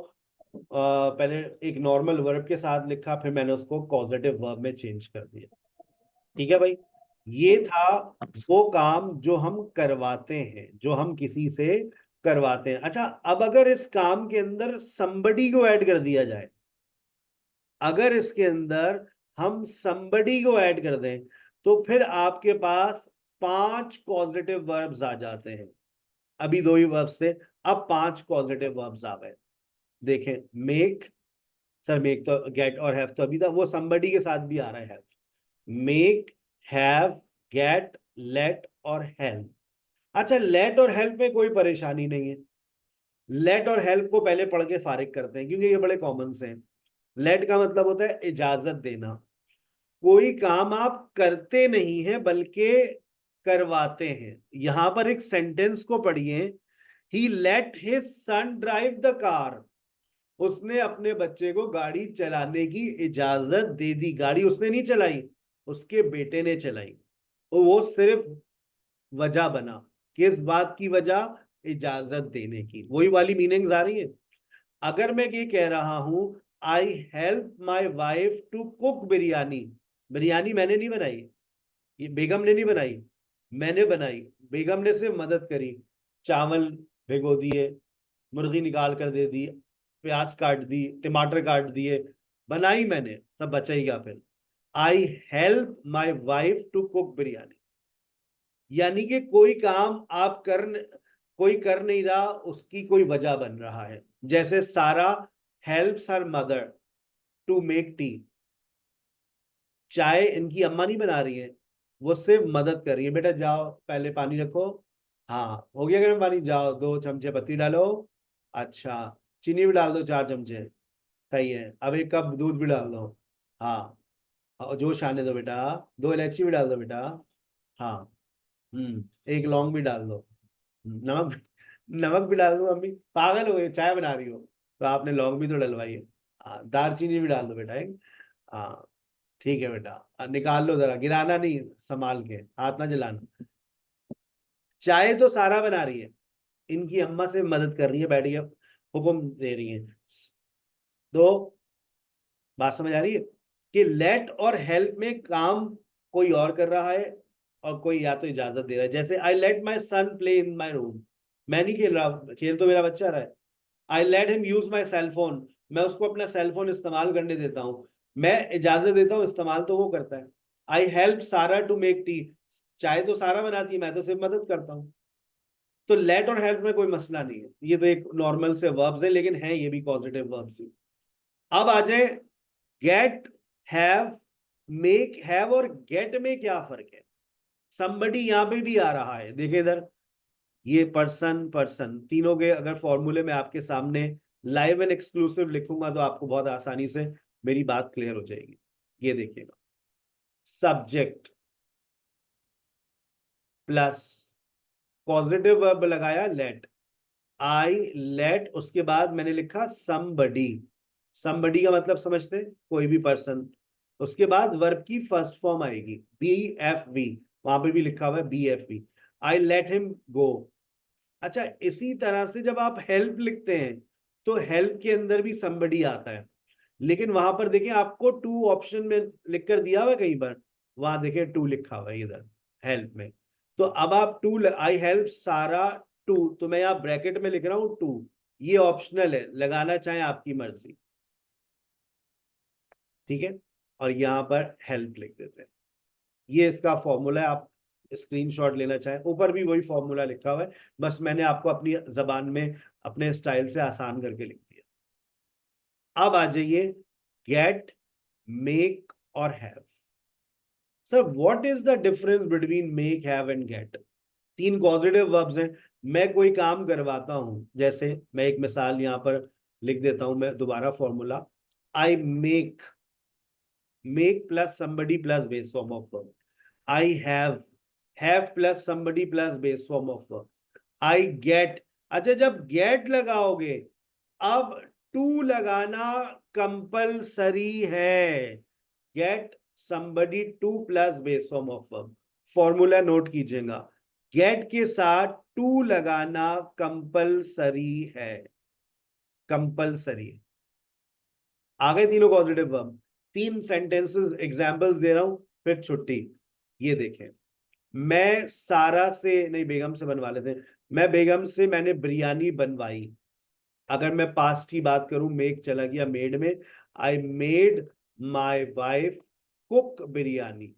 पहले एक नॉर्मल वर्ब के साथ लिखा, फिर मैंने उसको कॉजेटिव वर्ब में चेंज कर दिया। ठीक है भाई, ये था वो काम जो हम करवाते हैं, जो हम किसी से करवाते हैं। अच्छा, अब अगर इस काम के अंदर somebody को ऐड कर दिया जाए, अगर इसके अंदर हम somebody को ऐड कर दें, तो फिर आपके पास 5 पॉजिटिव वर्ब्स आ जाते हैं। अभी 2 ही वर्ब्स थे, अब 5 पॉजिटिव वर्ब्स आ गए। देखें, मेक, सर मेक तो गेट और हैव तो अभी था, वो somebody के साथ भी आ रहा है have. Make, have, get, let और हेल्प। अच्छा, लेट और हेल्प में कोई परेशानी नहीं है। लेट और हेल्प को पहले पढ़ के फारिग करते हैं क्योंकि ये बड़े कॉमन से हैं। लेट का मतलब होता है इजाजत देना। कोई काम आप करते नहीं है बल्कि करवाते हैं। यहां पर एक सेंटेंस को पढ़िए, he let his son drive the car. उसने अपने बच्चे को गाड़ी चलाने की इजाजत दे दी। गाड़ी उसने नहीं चलाई, उसके बेटे ने चलाई। और वो सिर्फ वजह बना। किस बात की वजह? इजाजत देने की। वही वाली मीनिंग्स आ रही है। अगर मैं ये कह रहा हूं, I help my wife to cook biryani, biryani मैंने नहीं बनाई, ये बेगम ने नहीं बनाई, मैंने बनाई। बेगम ने सिर्फ मदद करी, चावल भिगो दिए, मुर्गी निकाल कर दे दी, प्याज काट दी, टमाटर काट दिए, बनाई मैंने, सब बचा ही गया। फिर I help my wife to cook biryani, यानी कि कोई काम आप कोई कर नहीं रहा, उसकी कोई वजह बन रहा है। जैसे Sara helps her mother to make tea, चाय इनकी अम्मा नहीं बना रही है, वो सिर्फ मदद कर रही है। बेटा जाओ पहले पानी रखो, हाँ हो गया गर्म पानी, जाओ 2 चमचे पत्ती डालो, अच्छा चीनी भी डाल दो 4 चमचे, सही है, अब 1 कप दूध भी डाल दो, हाँ और जोश आने दो बेटा, 2 इलायची भी डाल दो बेटा, हाँ 1 लौंग भी डाल दो, नमक नमक भी डाल दो। अम्मी पागल हो गई, चाय बना रही हो तो आपने लौंग भी तो डलवाई है, हाँ दालचीनी भी डाल दो बेटा एक, हाँ ठीक है बेटा, निकाल लो जरा, गिराना नहीं, संभाल के, हाथ ना जलाना। चाय तो सारा बना रही है, इनकी अम्मा से मदद कर रही है, बैठ के हुक्म दे रही है। तो बात समझ आ रही है कि लेट और हेल्प में काम कोई और कर रहा है और कोई या तो इजाजत दे रहा है। जैसे I let my son play in my room, मैं नहीं खेल रहा, खेल तो मेरा बच्चा रहा है। I let him use my cell phone, मैं उसको अपना सेल फोन इस्तेमाल करने देता हूँ, मैं इजाजत देता हूँ, इस्तेमाल तो वो करता है। आई हेल्प सारा टू मेक टी, चाय तो सारा बनाती है, मैं तो सिर्फ मदद करता हूँ। तो लेट और हेल्प में कोई मसला नहीं है, ये तो एक नॉर्मल से वर्ब्स है, लेकिन है ये भी पॉजिटिव वर्ब्स ही। अब आ जाए गेट, हैव, मेक। हैव और गेट में क्या फर्क है? somebody यहां पे भी आ रहा है, देखिए इधर, ये पर्सन पर्सन तीनों के अगर फॉर्मूले में आपके सामने लाइव एंड एक्सक्लूसिव लिखूंगा तो आपको बहुत आसानी से मेरी बात क्लियर हो जाएगी। ये देखिएगा, सब्जेक्ट प्लस पॉजिटिव वर्ब लगाया लेट, आई लेट, उसके बाद मैंने लिखा somebody। somebody का मतलब समझते हैं, कोई भी पर्सन। उसके बाद वर्ब की फर्स्ट फॉर्म आएगी BFV, वहां पे भी लिखा हुआ है BFV, आई लेट हिम गो। अच्छा, इसी तरह से जब आप हेल्प लिखते हैं तो हेल्प के अंदर भी somebody आता है, लेकिन वहां पर देखिए आपको टू ऑप्शन में लिख कर दिया हुआ है, कहीं पर वहां देखिए टू लिखा हुआ है इधर हेल्प में। तो अब आप टू, आई हेल्प सारा टू, तो मैं यहाँ ब्रैकेट में लिख रहा हूं टू, ये ऑप्शनल है, लगाना चाहे आपकी मर्जी, ठीक है। और यहाँ पर हेल्प लिख देते हैं, ये इसका फॉर्मूला है, आप स्क्रीनशॉट लेना चाहें, ऊपर भी वही फॉर्मूला लिखा हुआ है, बस मैंने आपको अपनी जबान में अपने स्टाइल से आसान करके लिख दिया। अब आ जाइए गेट, मेक और have. Sir what is the difference between make, have and get? तीन पॉजिटिव वर्ब्स हैं, मैं कोई काम करवाता हूं, जैसे मैं एक मिसाल यहां पर लिख देता हूं, मैं दोबारा formula, I make, make plus somebody plus base form of verb, I have plus somebody plus base form of verb, I get. अच्छा, जब गेट लगाओगे अब टू लगाना कंपलसरी है, get somebody to plus base form of verb, formula note कीजिएगा, get के साथ to लगाना कंपलसरी है, कंपलसरी। आ गए तीनों पॉजिटिव वर्ब। तीन सेंटेंसेस एग्जांपल्स दे रहा हूं, फिर छुट्टी। ये देखें, मैं सारा से नहीं, बेगम से बनवा लेते हैं, मैं बेगम से मैंने बिरयानी बनवाई। अगर मैं पास्ट की बात करूं, मेक चला गया मेड में, I made my wife cook biryani.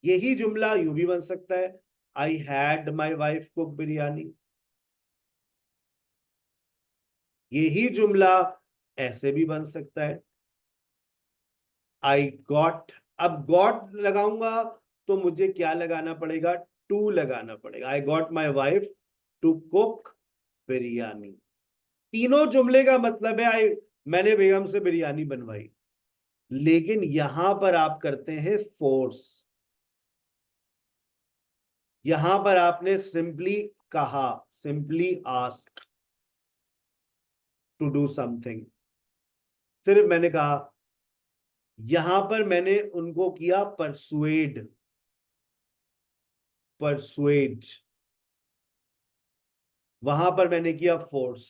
यही जुमला यूं भी बन सकता है, I had my wife cook biryani. यही जुमला ऐसे भी बन सकता है, आई गॉट। अब गॉट लगाऊंगा तो मुझे क्या लगाना पड़ेगा? टू लगाना पड़ेगा, I got my wife to cook biryani. तीनों जुमले का मतलब है आई, मैंने बेगम से बिरयानी बनवाई, लेकिन यहां पर आप करते हैं फोर्स, यहां पर आपने सिंपली कहा, simply ask to do something, सिर्फ मैंने कहा। यहां पर मैंने उनको किया परसुएड, परसुएड, वहां पर मैंने किया फोर्स।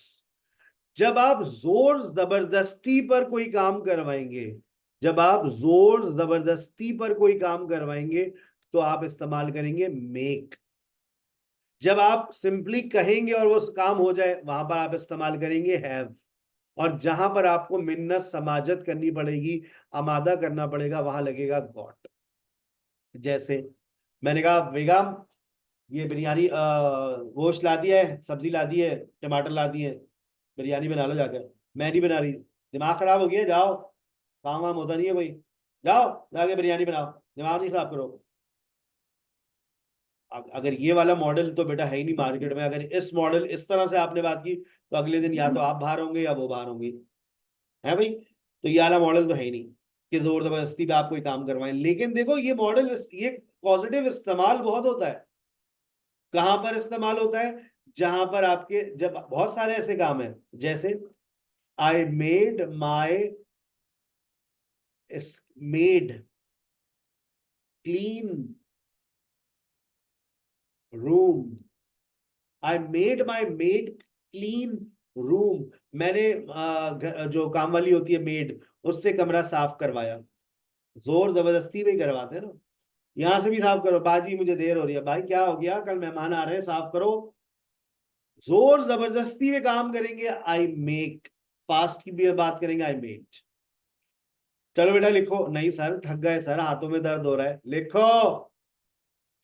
जब आप जोर जबरदस्ती पर कोई काम करवाएंगे, जब आप जोर जबरदस्ती पर कोई काम करवाएंगे तो आप इस्तेमाल करेंगे मेक। जब आप सिंपली कहेंगे और वो काम हो जाए, वहां पर आप इस्तेमाल करेंगे हैव। और जहां पर आपको मिन्नत समाजत करनी पड़ेगी, आमादा करना पड़ेगा, वहां लगेगा गॉट। जैसे मैंने कहा बेगम ये बिरयानी गोश्त ला दिया है, सब्जी ला दी है, टमाटर ला दिए, बिरयानी बना लो जाकर। मैं नहीं बना रही, दिमाग खराब हो गया, जाओ, काम वाम होता नहीं है कोई, जाओ जाके बिरयानी बनाओ, दिमाग नहीं खराब करो। अगर ये वाला मॉडल तो बेटा है ही नहीं मार्केट में, अगर इस मॉडल इस तरह से आपने बात की तो अगले दिन या तो आप बाहर होंगे या वो बाहर होंगी, है भाई। तो ये वाला मॉडल तो है ही नहीं कि जोर जबरदस्ती पे आप कोई काम करवाएं। लेकिन देखो ये मॉडल, ये पॉजिटिव इस्तेमाल बहुत होता है। कहां पर इस्तेमाल होता है? जहां पर आपके, जब बहुत सारे ऐसे काम है, जैसे I made my made clean room, I made my made clean room, मैंने जो काम वाली होती है मेड, उससे कमरा साफ करवाया। जोर जबरदस्ती भी करवाते हैं ना, यहाँ से भी साफ करो, बाजी मुझे देर हो रही है, भाई क्या हो गया, कल मेहमान आ रहे हैं, साफ करो। जोर जबरदस्ती में काम करेंगे, आई मेक। पास्ट की भी बात करेंगे, आई मेड। चलो बेटा लिखो। नहीं सर थक गए सर, हाथों में दर्द हो रहा है। लिखो।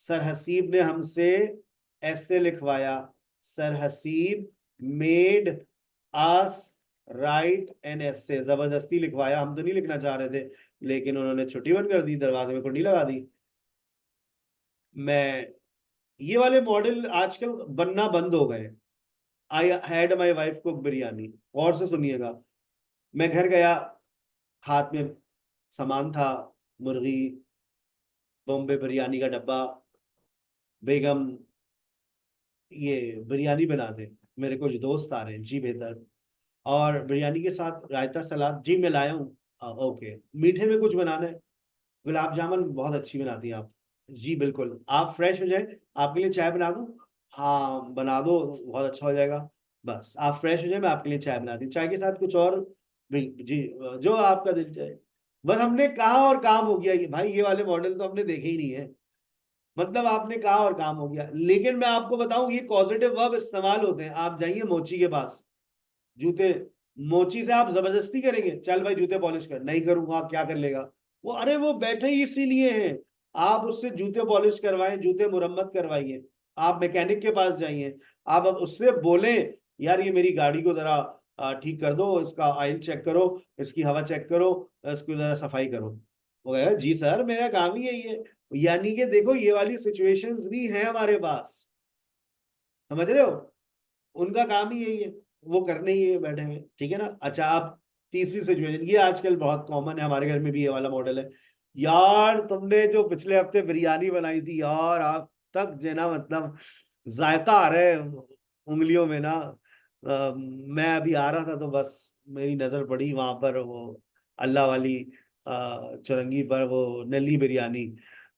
सर हसीब ने हमसे ऐसे लिखवाया। Sir Haseeb made us write an ऐसे। जबरदस्ती लिखवाया, हम तो नहीं लिखना चाह रहे थे, लेकिन उन्होंने छुट्टी बंद कर दी, दरवाजे में कुंडी लगा दी। मैं ये वाले मॉडल आजकल बनना बंद हो गए। I had my wife cook biryani. और से सुनिएगा, मैं घर गया, हाथ में सामान था, मुर्गी, बॉम्बे बिरयानी का डब्बा। बेगम ये बिरयानी बना दे, मेरे कुछ दोस्त आ रहे हैं। जी बेहतर। और बिरयानी के साथ रायता सलाद। जी मैं लाया हूँ। ओके। मीठे में कुछ बनाना है? गुलाब जामुन बहुत अच्छी बनाती हैं आप। जी बिल्कुल, आप फ्रेश हो जाए, आपके लिए चाय बना दूं? हाँ बना दो, बहुत अच्छा हो जाएगा। बस आप फ्रेश हो जाए, मैं आपके लिए चाय बना दी। चाय के साथ कुछ और भी? जी जो आपका दिल चाहे। बस हमने कहा और काम हो गया। ये भाई ये वाले मॉडल तो हमने देखे ही नहीं है। मतलब आपने कहा और काम हो गया। लेकिन मैं आपको बताऊं, ये पॉजिटिव वर्ब इस्तेमाल होते हैं। आप जाइए मोची के पास, जूते, मोची से आप जबरदस्ती करेंगे, चल भाई जूते पॉलिश कर, नहीं करूंगा, क्या कर लेगा वो? अरे वो बैठे ही इसीलिए हैं। आप उससे जूते पॉलिश करवाएं, जूते मुरम्मत करवाइए। आप मैकेनिक के पास जाइए, आप अब उससे बोलें, यार ये मेरी गाड़ी को जरा ठीक कर दो, इसका ऑयल चेक करो, इसकी हवा चेक करो, इसको जरा सफाई करो। वो कहेगा जी सर मेरा काम ही यही है। यानी कि देखो ये वाली सिचुएशंस भी हैं हमारे पास, समझ रहे हो? उनका काम ही यही है, वो करने ही है बैठे हुए। ठीक है ना? अच्छा आप तीसरी सिचुएशन, ये आजकल बहुत कॉमन है, हमारे घर में भी ये वाला मॉडल है। यार तुमने जो पिछले हफ्ते बिरयानी बनाई थी यार, आप तक जो है ना, मतलब जायका आ रहा है उंगलियों में ना। मैं अभी आ रहा था तो बस मेरी नजर पड़ी वहां पर, वो अल्लाह वाली चुरंगी पर, वो नली बिरयानी।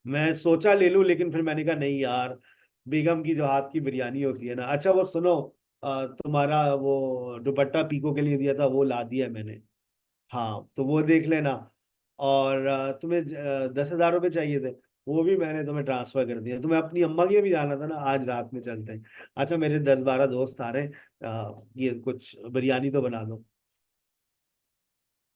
मैं सोचा ले लूं, लेकिन फिर मैंने कहा नहीं यार, बेगम की जो हाथ की बिरयानी होती है ना। अच्छा वो सुनो, तुम्हारा वो दुपट्टा पीको के लिए दिया था, वो ला दिया है मैंने। हाँ तो वो देख लेना। और तुम्हें 10,000 रुपये चाहिए थे, वो भी मैंने तुम्हें ट्रांसफर कर दिया। तुम्हें अपनी अम्मा के भी जाना था ना, आज रात में चलते हैं। अच्छा मेरे 10-12 दोस्त आ रहे हैं, ये कुछ बिरयानी तो बना दो।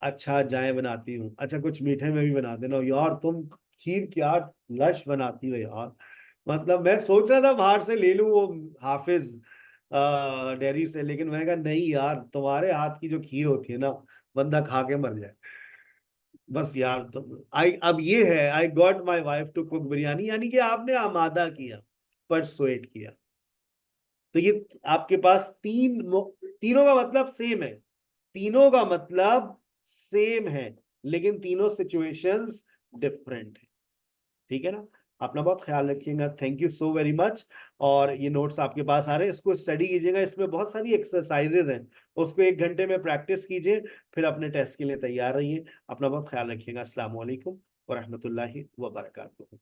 अच्छा जाए बनाती हूँ। अच्छा कुछ मीठे में भी बना देना यार। तुम खीर क्या लश बनाती हो यार। मतलब मैं सोच रहा था बाहर से ले लूं, वो हाफिज डेयरी से, लेकिन मैंने कहा नहीं यार, तुम्हारे हाथ की जो खीर होती है ना, बंदा खा के मर जाए। बस यार तुम आई, अब ये है, I got my wife to cook biryani, यानी कि आपने आमादा किया, परसुएट किया। तो ये आपके पास तीनों का मतलब सेम है, तीनों का मतलब सेम है, लेकिन तीनों सिचुएशंस डिफरेंट है। ठीक है ना? अपना बहुत ख्याल रखिएगा। Thank you so very much. और ये नोट्स आपके पास आ रहे हैं, इसको स्टडी कीजिएगा, इसमें बहुत सारी एक्सरसाइजेज हैं, उसको 1 घंटे में प्रैक्टिस कीजिए, फिर अपने टेस्ट के लिए तैयार रहिए। अपना बहुत ख्याल रखिएगा। अस्सलाम वालेकुम व रहमतुल्लाहि व बरकातुहू।